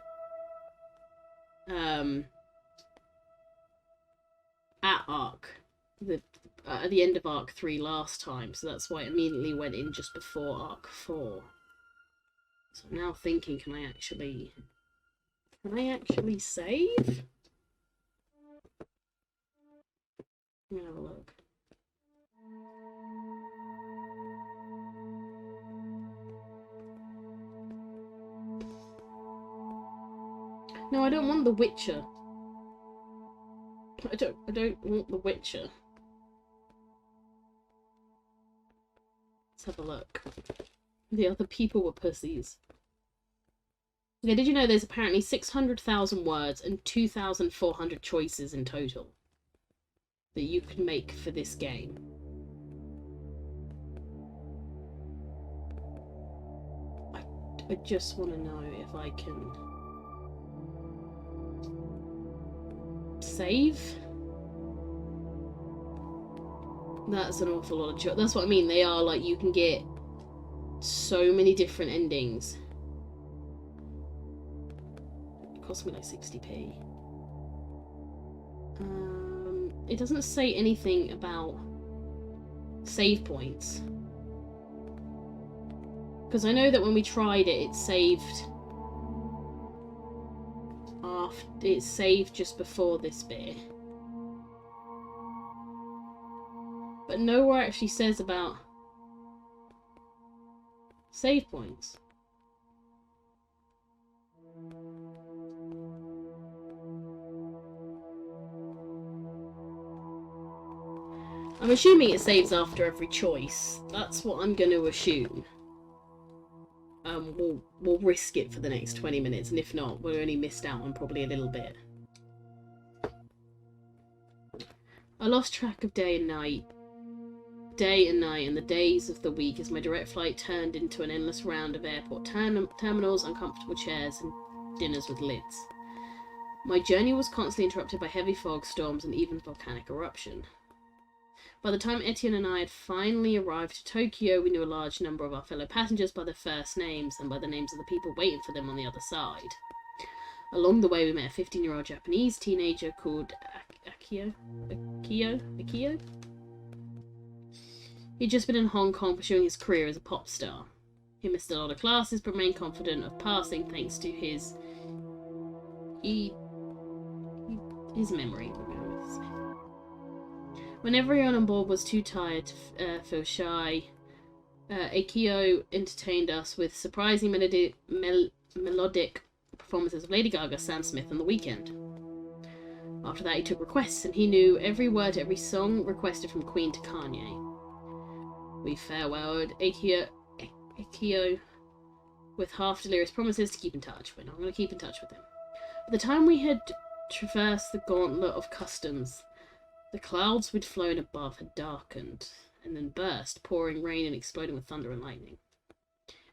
at Arc, at the end of Arc 3 last time, so that's why it immediately went in just before Arc 4. So I'm now thinking, can I actually save? Let me have a look. No, I don't want The Witcher. I don't want The Witcher. Let's have a look. The other people were pussies. Okay, did you know there's apparently 600,000 words and 2,400 choices in total that you can make for this game? I just want to know if I can save. That's an awful lot of choice. That's what I mean. They are like, you can get so many different endings. It cost me like 60p. It doesn't say anything about save points. Because I know that when we tried it, it saved after, it saved just before this bit. But nowhere actually says about save points. I'm assuming it saves after every choice. That's what I'm going to assume. We'll risk it for the next 20 minutes, and if not, we're only missed out on probably a little bit. I lost track of day and night, and the days of the week as my direct flight turned into an endless round of airport terminals, uncomfortable chairs, and dinners with lids. My journey was constantly interrupted by heavy fog, storms, and even volcanic eruption. By the time Etienne and I had finally arrived to Tokyo, we knew a large number of our fellow passengers by their first names and by the names of the people waiting for them on the other side. Along the way, we met a 15-year-old Japanese teenager called Akio. He'd just been in Hong Kong pursuing his career as a pop star. He missed a lot of classes, but remained confident of passing thanks to his memory. When everyone on board was too tired to feel shy Akio entertained us with surprising melodic performances of Lady Gaga, Sam Smith, and The Weeknd. After that, he took requests, and he knew every word to every song requested from Queen to Kanye. We farewelled Akio with half-delirious promises to keep in touch. We're not going to keep in touch with him. By the time we had traversed the gauntlet of customs, the clouds we'd flown above had darkened, and then burst, pouring rain and exploding with thunder and lightning.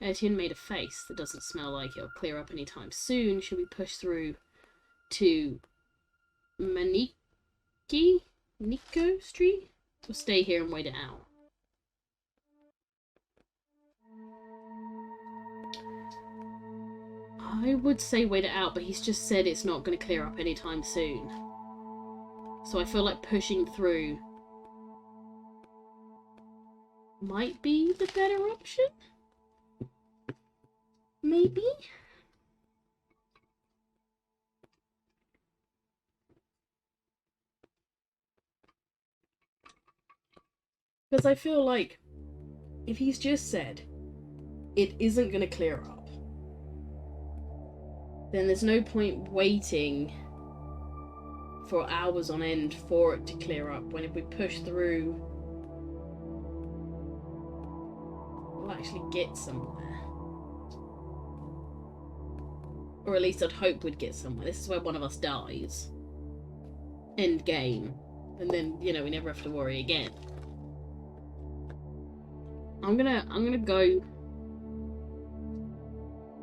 Etienne made a face that doesn't smell like it'll clear up anytime soon. Should we push through to Nico Street? Or stay here and wait it out? I would say wait it out, but he's just said it's not going to clear up anytime soon. So I feel like pushing through might be the better option? Maybe? Because I feel like if he's just said it isn't going to clear up, then there's no point waiting for hours on end for it to clear up, when if we push through, we'll actually get somewhere. Or at least I'd hope we'd get somewhere. This is where one of us dies. End game. And then, you know, we never have to worry again. I'm gonna go...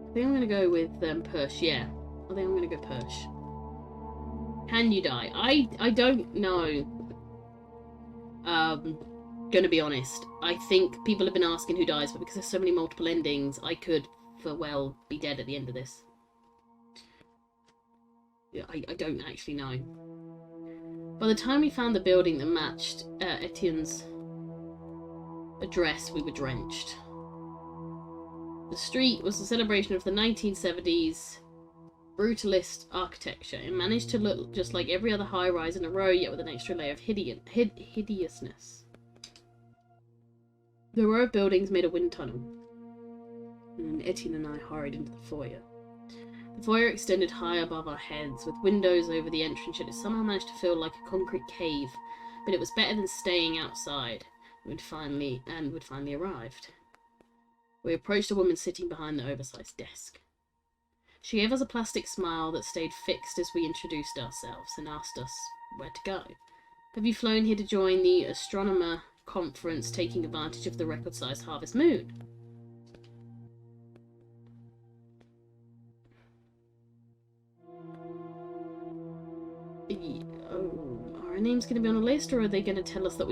I think I'm gonna go with push, yeah. I think I'm gonna go push. Can you die? I don't know. Gonna be honest. I think people have been asking who dies, but because there's so many multiple endings, I could, for well, be dead at the end of this. Yeah, I don't actually know. By the time we found the building that matched Etienne's address, we were drenched. The street was a celebration of the 1970s brutalist architecture. It managed to look just like every other high-rise in a row, yet with an extra layer of hideousness. The row of buildings made a wind tunnel, and Etienne and I hurried into the foyer. The foyer extended high above our heads, with windows over the entrance, yet it somehow managed to feel like a concrete cave, but it was better than staying outside. We'd finally arrived. We approached a woman sitting behind the oversized desk. She gave us a plastic smile that stayed fixed as we introduced ourselves and asked us where to go. Have you flown here to join the astronomer conference, taking advantage of the record-sized harvest moon? Oh, are our names going to be on a list, or are they going to tell us that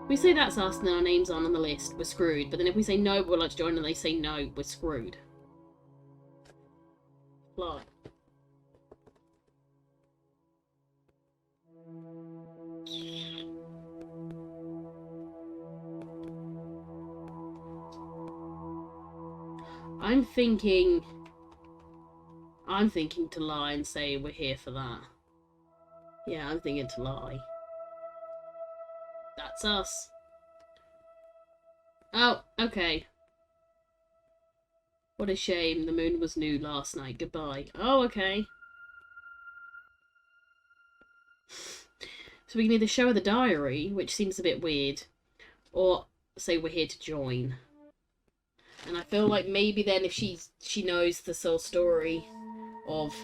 we say that's us and then our names aren't on the list, we're screwed. But then if we say no, we'd like to join, and they say no, we're screwed. Fly. I'm thinking to lie and say we're here for that. Yeah, I'm thinking to lie. That's us. Oh, okay. What a shame. The moon was new last night. Goodbye. Oh, okay. So we can either show her the diary, which seems a bit weird, or say we're here to join. And I feel like maybe then if she knows the soul story of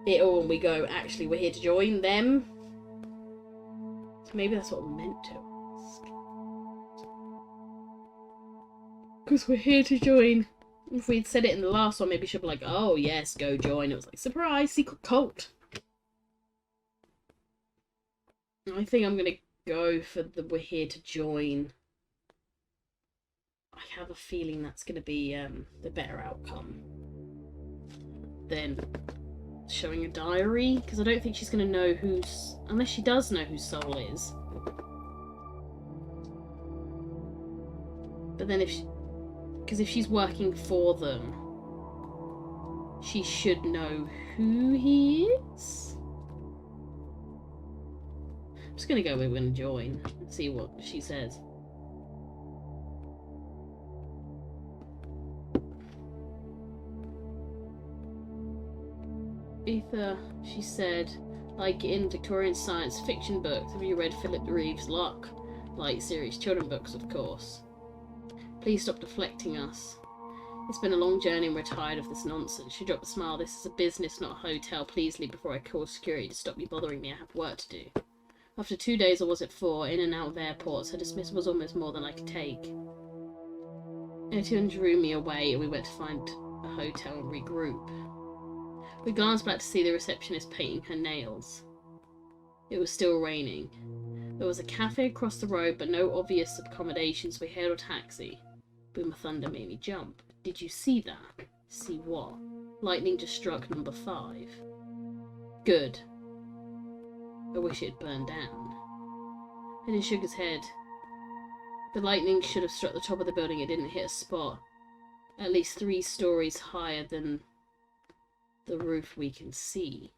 it all and we go, actually we're here to join them. So maybe that's what we're meant to ask. Because we're here to join. If we'd said it in the last one, maybe she'd be like, oh yes, go join. It was like, surprise, secret cult. I think I'm going to go for the we're here to join. I have a feeling that's going to be the better outcome than showing a diary, because I don't think she's going to know who's... Unless she does know who Soul is. But then if she... Because if she's working for them, she should know who he is. I'm just going to go with we're going to join and see what she says. Ether, she said, like in Victorian science fiction books. Have you read Philip Reeves' Locke? Light series, children books, of course. Please stop deflecting us. It's been a long journey and we're tired of this nonsense. She dropped a smile. This is a business, not a hotel. Please leave before I call security to stop you bothering me. I have work to do. After 2 days, or was it 4, in and out of airports, her dismissal was almost more than I could take. Etienne drew me away and we went to find a hotel and regroup. We glanced back to see the receptionist painting her nails. It was still raining. There was a cafe across the road, but no obvious accommodations. We hailed a taxi. Boom of thunder made me jump. Did you see that? See what? Lightning just struck number 5. Good. I wish it had burned down. And he shook his head. The lightning should have struck the top of the building. It didn't hit a spot at least 3 stories higher than the roof we can see.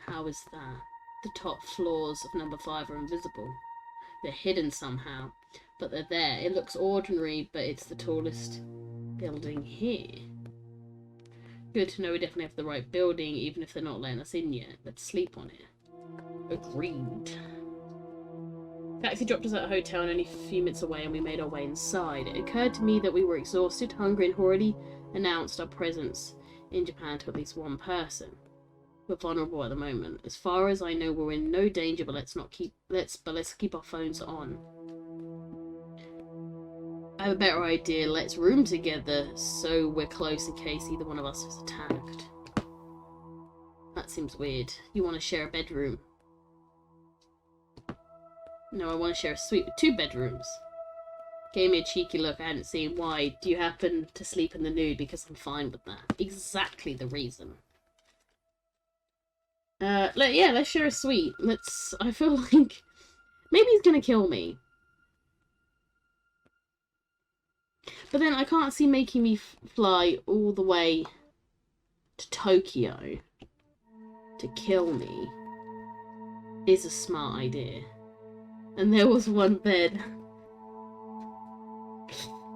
How is that? The top floors of number 5 are invisible. They're hidden somehow, but they're there. It looks ordinary, but it's the tallest building here. Good to know we definitely have the right building, even if they're not letting us in yet. Let's sleep on it. Agreed. Taxi dropped us at a hotel and only a few minutes away, and we made our way inside. It occurred to me that we were exhausted, hungry, and already announced our presence in Japan to at least one person. We're vulnerable at the moment. As far as I know, we're in no danger, but let's keep our phones on. I have a better idea. Let's room together so we're close in case either one of us is attacked. That seems weird. You want to share a bedroom? No, I want to share a suite with 2 bedrooms. Gave me a cheeky look. I hadn't seen why. Do you happen to sleep in the nude? Because I'm fine with that. Exactly the reason. Let's share a suite. I feel like maybe he's gonna kill me. But then I can't see making me fly all the way to Tokyo to kill me is a smart idea. And there was one bed.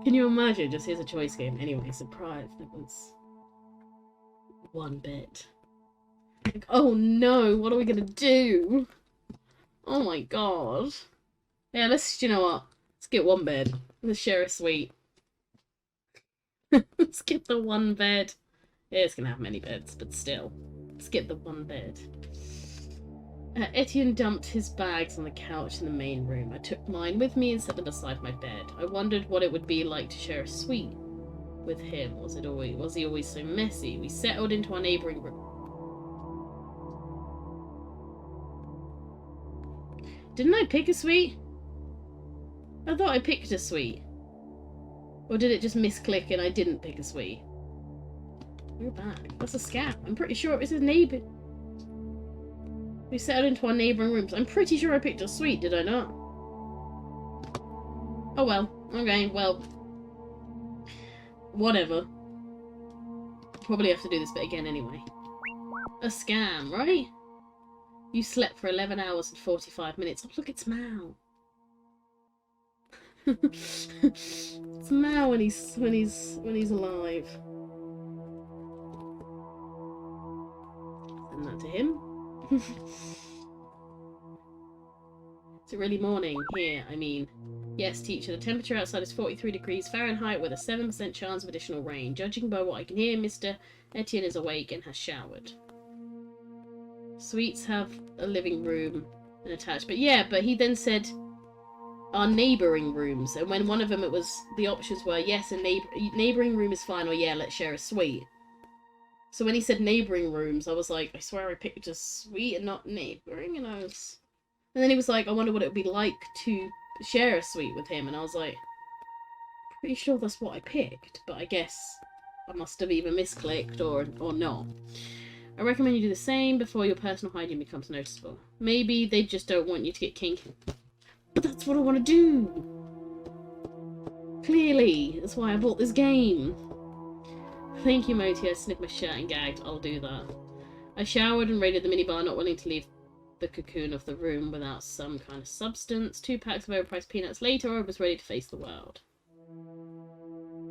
Can you imagine? Just here's a choice game. Anyway, surprise. There was one bed. Like, oh no, what are we gonna do? Oh my god. Yeah, you know what? Let's get one bed. Let's share a suite. Let's get the one bed. Yeah, it's gonna have many beds, but still. Let's get the one bed. Etienne dumped his bags on the couch in the main room. I took mine with me and set them beside my bed. I wondered what it would be like to share a suite with him. Was he always so messy? We settled into our neighbouring room. Didn't I pick a suite? I thought I picked a suite. Or did it just misclick and I didn't pick a suite? We're back. That's a scam. I'm pretty sure it was his neighbour. We settled into our neighbouring rooms. I'm pretty sure I picked a suite, did I not? Oh well. Okay, well. Whatever. Probably have to do this bit again anyway. A scam, right? You slept for 11 hours and 45 minutes. Oh, look, it's Mao. It's Mao when he's alive. Send that to him. Is it really morning? Here, I mean. Yes, teacher, the temperature outside is 43 degrees Fahrenheit with a 7% chance of additional rain. Judging by what I can hear, Mr. Etienne is awake and has showered. Suites have a living room and attached. But yeah, but he then said our neighbouring rooms. And when one of them, the options were, yes, a neighbouring room is fine, or yeah, let's share a suite. So when he said neighbouring rooms, I was like, I swear I picked a suite and not neighbouring, and then he was like, I wonder what it would be like to share a suite with him, and I was like, pretty sure that's what I picked, but I guess I must have either misclicked or not. I recommend you do the same before your personal hygiene becomes noticeable. Maybe they just don't want you to get kinky. But that's what I want to do! Clearly! That's why I bought this game! Thank you, Moti. I sniffed my shirt and gagged. I'll do that. I showered and raided the minibar, not willing to leave the cocoon of the room without some kind of substance. 2 packs of overpriced peanuts later, I was ready to face the world.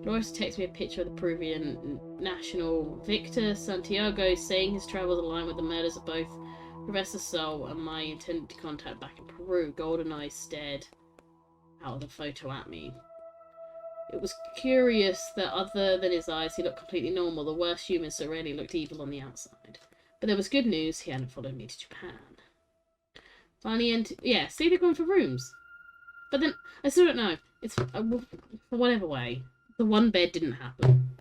Dolores texted me a picture of the Peruvian national Victor Santiago, saying his travels align with the murders of both Professor Sol and my intended contact back in Peru. Golden eyes stared out of the photo at me. It was curious that other than his eyes, he looked completely normal. The worst humans so rarely looked evil on the outside. But there was good news. He hadn't followed me to Japan. Finally, yeah, see, they're going for rooms. But then, I still don't know. It's whatever way. The one bed didn't happen.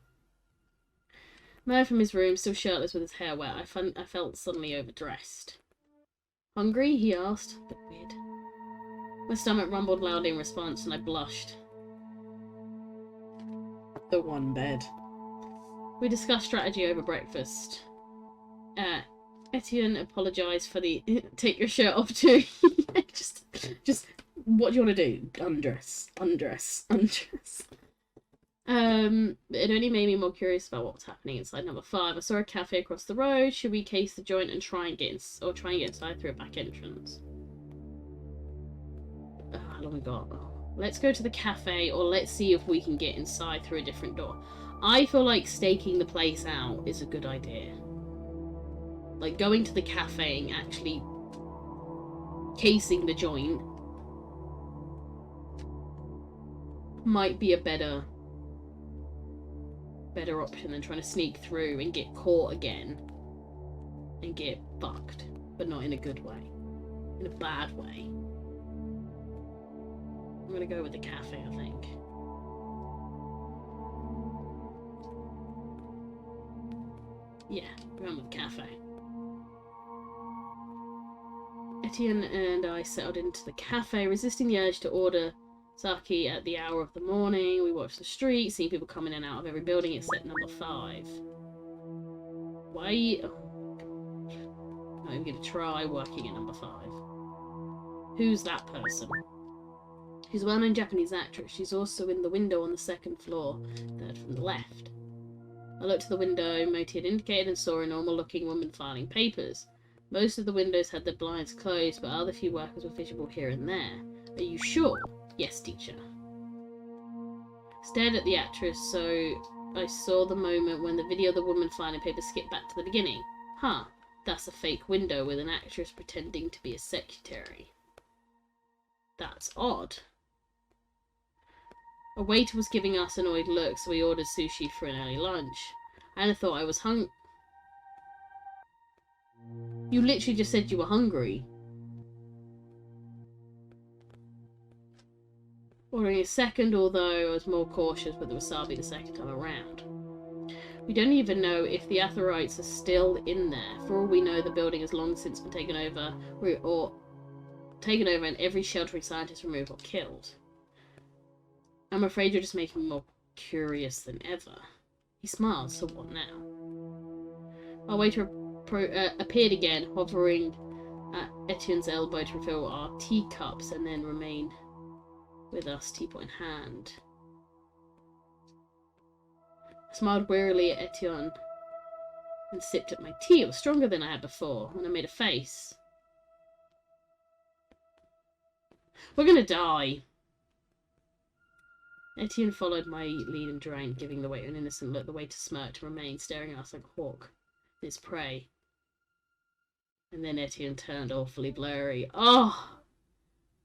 Emerged from his room, still shirtless with his hair wet. I felt suddenly overdressed. Hungry? He asked. A bit weird. My stomach rumbled loudly in response, and I blushed. The one bed. We discussed strategy over breakfast. Etienne apologised for the take your shirt off too. just what do you want to do? Undress. It only made me more curious about what was happening inside number 5. I saw a cafe across the road. Should we case the joint and try and get inside through a back entrance? How long we got? Let's go to the cafe, or let's see if we can get inside through a different door. I feel like staking the place out is a good idea. Like, going to the cafe and actually casing the joint might be a better option than trying to sneak through and get caught again and get fucked, but not in a good way, in a bad way. I'm gonna go with the cafe, I think. Yeah, going with the cafe. Etienne and I settled into the cafe, resisting the urge to order sake at the hour of the morning. We watched the street, seeing people coming in and out of every building except number 5. Why? Oh, I'm gonna try working at number 5. Who's that person? She's a well-known Japanese actress. She's also in the window on the 2nd floor, third from the left. I looked to the window Moti had indicated and saw a normal-looking woman filing papers. Most of the windows had their blinds closed, but other few workers were visible here and there. Are you sure? Yes, teacher. Stared at the actress, so I saw the moment when the video of the woman filing papers skipped back to the beginning. Huh, that's a fake window with an actress pretending to be a secretary. That's odd. A waiter was giving us annoyed looks, so we ordered sushi for an early lunch. Anna thought I was hungry. You literally just said you were hungry. Ordering a second, although I was more cautious with the wasabi the second time around. We don't even know if the Atherites are still in there. For all we know, the building has long since been taken over, and every sheltering scientist removed or killed. I'm afraid you're just making me more curious than ever. He smiled, so what now? Our waiter appeared again, hovering at Etienne's elbow to refill our teacups and then remain with us, teapot in hand. I smiled wearily at Etienne and sipped at my tea. It was stronger than I had before, and I made a face. We're gonna die. Etienne followed my lead and drank, giving the waiter an innocent look. The waiter smirked and remained staring at us like a hawk at its prey. And then Etienne turned awfully blurry. Oh!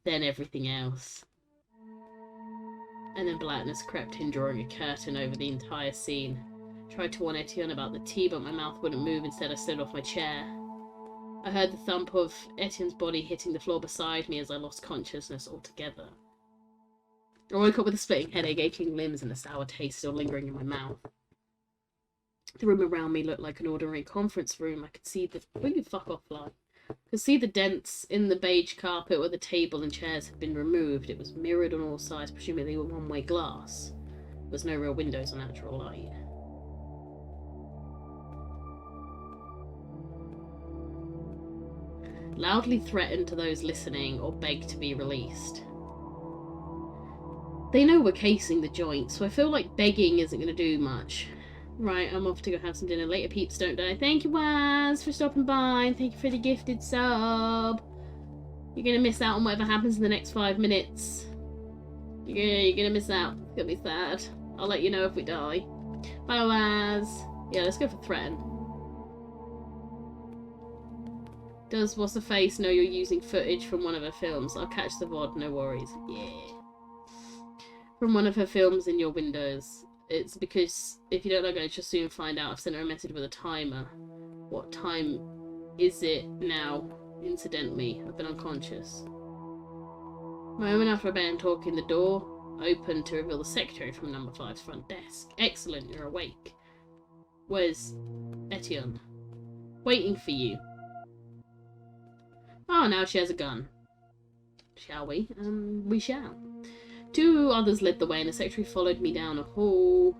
Then everything else. And then blackness crept in, drawing a curtain over the entire scene. Tried to warn Etienne about the tea, but my mouth wouldn't move. Instead, I slid off my chair. I heard the thump of Etienne's body hitting the floor beside me as I lost consciousness altogether. I woke up with a splitting headache, aching limbs, and a sour taste still lingering in my mouth. The room around me looked like an ordinary conference room. I could see the... Will you fuck off, fly? I could see the dents in the beige carpet where the table and chairs had been removed. It was mirrored on all sides, presumably with one-way glass. There was no real windows or natural light. Loudly threatened to those listening or begged to be released. They know we're casing the joint, so I feel like begging isn't going to do much. Right, I'm off to go have some dinner. Later, peeps, don't die. Thank you, Waz, for stopping by, and thank you for the gifted sub. You're going to miss out on whatever happens in the next 5 minutes. You're going to miss out. It's going to be sad. I'll let you know if we die. Bye, Laz. Yeah, let's go for threaten. Does What's-Her-Face know you're using footage from one of her films? I'll catch the VOD, no worries. Yeah. From one of her films in your windows. It's because if you don't log on, she'll soon find out. I've sent her a message with a timer. What time is it now? Incidentally, I've been unconscious. A moment after I began talking, the door opened to reveal the secretary from number 5's front desk. Excellent, you're awake. Where's Etienne? Waiting for you. Oh, now she has a gun. Shall we? We shall. 2 others led the way, and the secretary followed me down a hall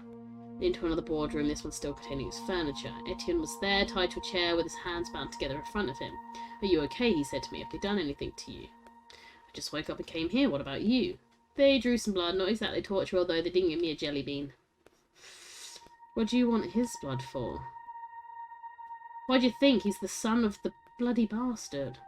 into another boardroom, this one still containing his furniture. Etienne was there, tied to a chair with his hands bound together in front of him. Are you okay? He said to me. Have they done anything to you? I just woke up and came here. What about you? They drew some blood, not exactly torture, although they didn't give me a jelly bean. What do you want his blood for? Why do you think? He's the son of the bloody bastard.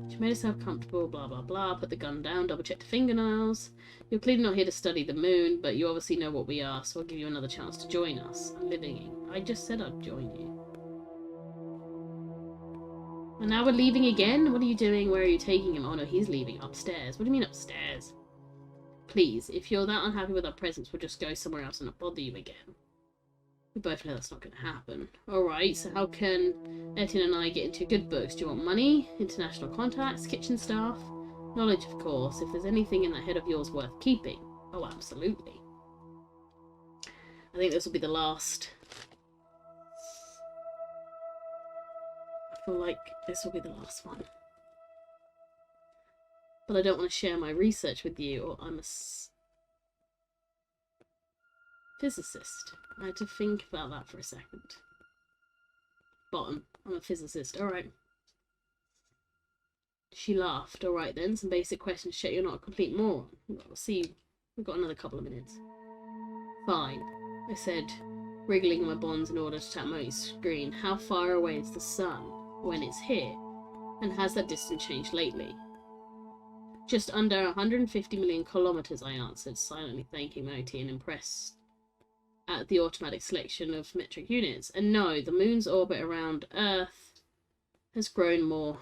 She made herself comfortable, blah blah blah, put the gun down, double checked her fingernails. You're clearly not here to study the moon, but you obviously know what we are, so I'll give you another chance to join us. I'm living. I just said I'd join you. And now we're leaving again? What are you doing? Where are you taking him? Oh no, he's leaving. Upstairs. What do you mean upstairs? Please, if you're that unhappy with our presence, we'll just go somewhere else and not bother you again. We both know that's not going to happen. Alright, so how can Etienne and I get into good books? Do you want money? International contacts? Kitchen staff? Knowledge, of course. If there's anything in that head of yours worth keeping. Oh, absolutely. I think this will be the last. I feel like this will be the last one. But I don't want to share my research with you, or I'm a physicist. I had to think about that for a second. Bottom. I'm a physicist. Alright. She laughed. Alright then, some basic questions to check you're not a complete moron. We'll see. We've got another couple of minutes. Fine, I said, wriggling my bonds in order to tap my screen. How far away is the sun when it's here? And has that distance changed lately? Just under 150 million kilometers, I answered, silently thanking Moti and impressed at the automatic selection of metric units. And no, the moon's orbit around Earth has grown more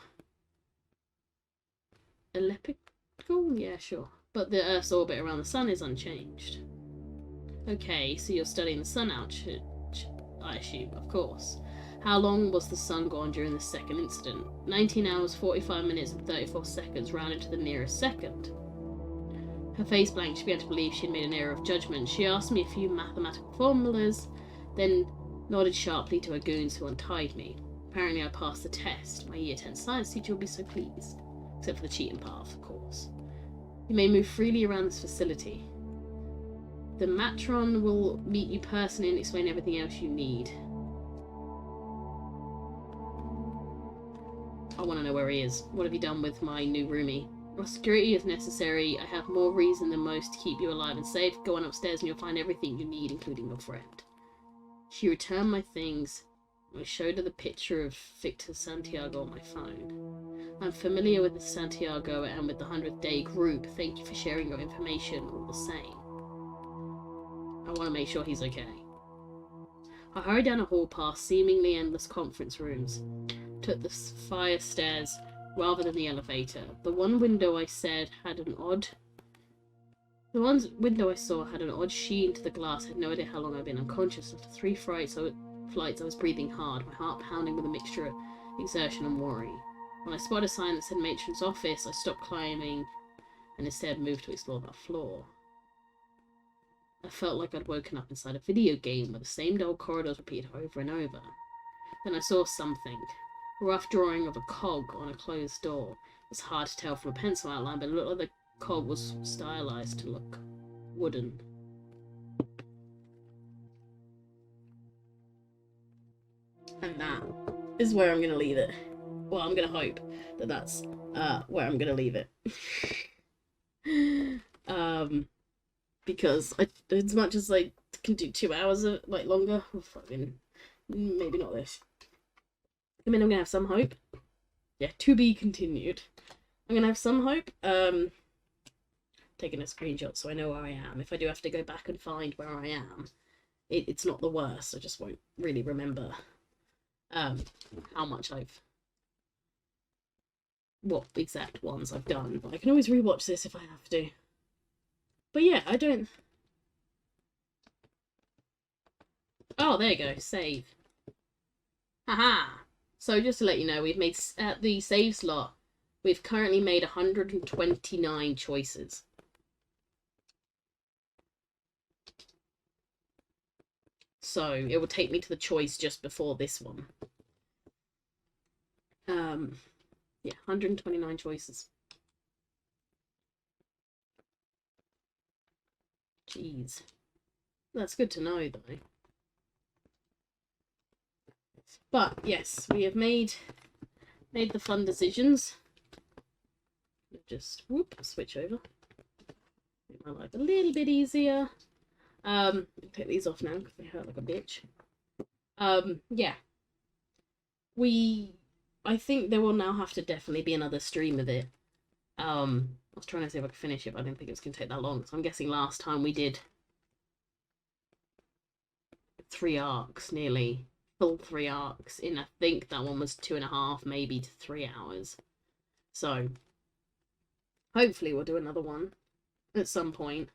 elliptical? Yeah, sure. But the Earth's orbit around the sun is unchanged. Okay, so you're studying the sun outage, I assume, of course. How long was the sun gone during the second incident? 19 hours, 45 minutes and 34 seconds, rounded to the nearest second. Her face blanked. She began to believe she had made an error of judgment. She asked me a few mathematical formulas, then nodded sharply to her goons who untied me. Apparently I passed the test. My Year 10 science teacher will be so pleased. Except for the cheating part, of course. You may move freely around this facility. The matron will meet you personally and explain everything else you need. I want to know where he is. What have you done with my new roomie? Well, security is necessary. I have more reason than most to keep you alive and safe. Go on upstairs and you'll find everything you need, including your friend. She returned my things. I showed her the picture of Victor Santiago on my phone. I'm familiar with the Santiago and with the 100th Day group. Thank you for sharing your information all the same. I want to make sure he's okay. I hurried down a hall past seemingly endless conference rooms. Took the fire stairs rather than the elevator. The one window I saw had an odd sheen to the glass. I had no idea how long I'd been unconscious. After 3 flights, I was breathing hard, my heart pounding with a mixture of exertion and worry. When I spotted a sign that said matron's office, I stopped climbing and instead moved to explore that floor. I felt like I'd woken up inside a video game where the same dull corridors repeated over and over. Then I saw something. A rough drawing of a cog on a closed door. It was hard to tell from a pencil outline, but it looked like the cog was stylized to look wooden. And that is where I'm going to leave it. Well, I'm going to hope that that's where I'm going to leave it. Because as much as I can do 2 hours of, longer, maybe not this. I mean, I'm going to have some hope. Yeah, to be continued. I'm going to have some hope. taken a screenshot so I know where I am. If I do have to go back and find where I am, it's not the worst. I just won't really remember how much what exact ones I've done. But I can always rewatch this if I have to. But yeah, I don't... Oh, there you go. Save. Haha! So just to let you know, we've made, at the save slot, we've currently made 129 choices. So it will take me to the choice just before this one. Yeah, 129 choices. Jeez. That's good to know, though. But, yes, we have made the fun decisions. Just, whoop, switch over. Make my life a little bit easier. Take these off now, because they hurt like a bitch. Yeah. I think there will now have to definitely be another stream of it. I was trying to see if I could finish it, but I didn't think it was going to take that long. So I'm guessing last time we did 3 arcs, nearly. Full 3 arcs in, I think that one was 2.5, maybe to 3 hours. So, hopefully we'll do another one at some point.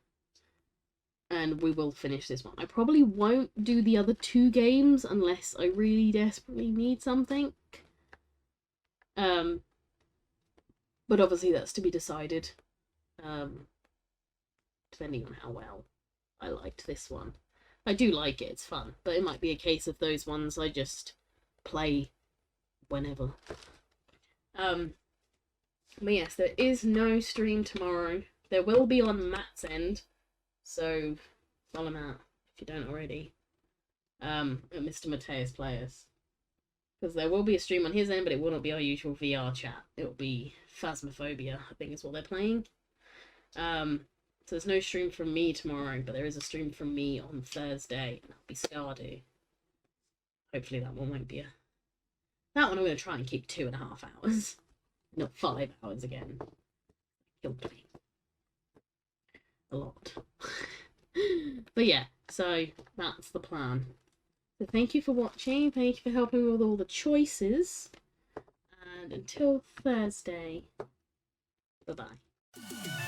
And we will finish this one. I probably won't do the other 2 games unless I really desperately need something. But obviously that's to be decided. Depending on how well I liked this one. I do like it, it's fun. But it might be a case of those ones I just play whenever. But yes, there is no stream tomorrow. There will be on Matt's end. So, follow Matt if you don't already. At Mr. Mateus Players. Because there will be a stream on his end, but it will not be our usual VR chat. It will be Phasmophobia, I think is what they're playing. So there's no stream from me tomorrow, but there is a stream from me on Thursday. And that'll be Stardew. Hopefully that one won't be a... That one I'm going to try and keep 2.5 hours. Not 5 hours again. Killed me. A lot. But yeah, so that's the plan. So thank you for watching, thank you for helping me with all the choices, and until Thursday, bye bye.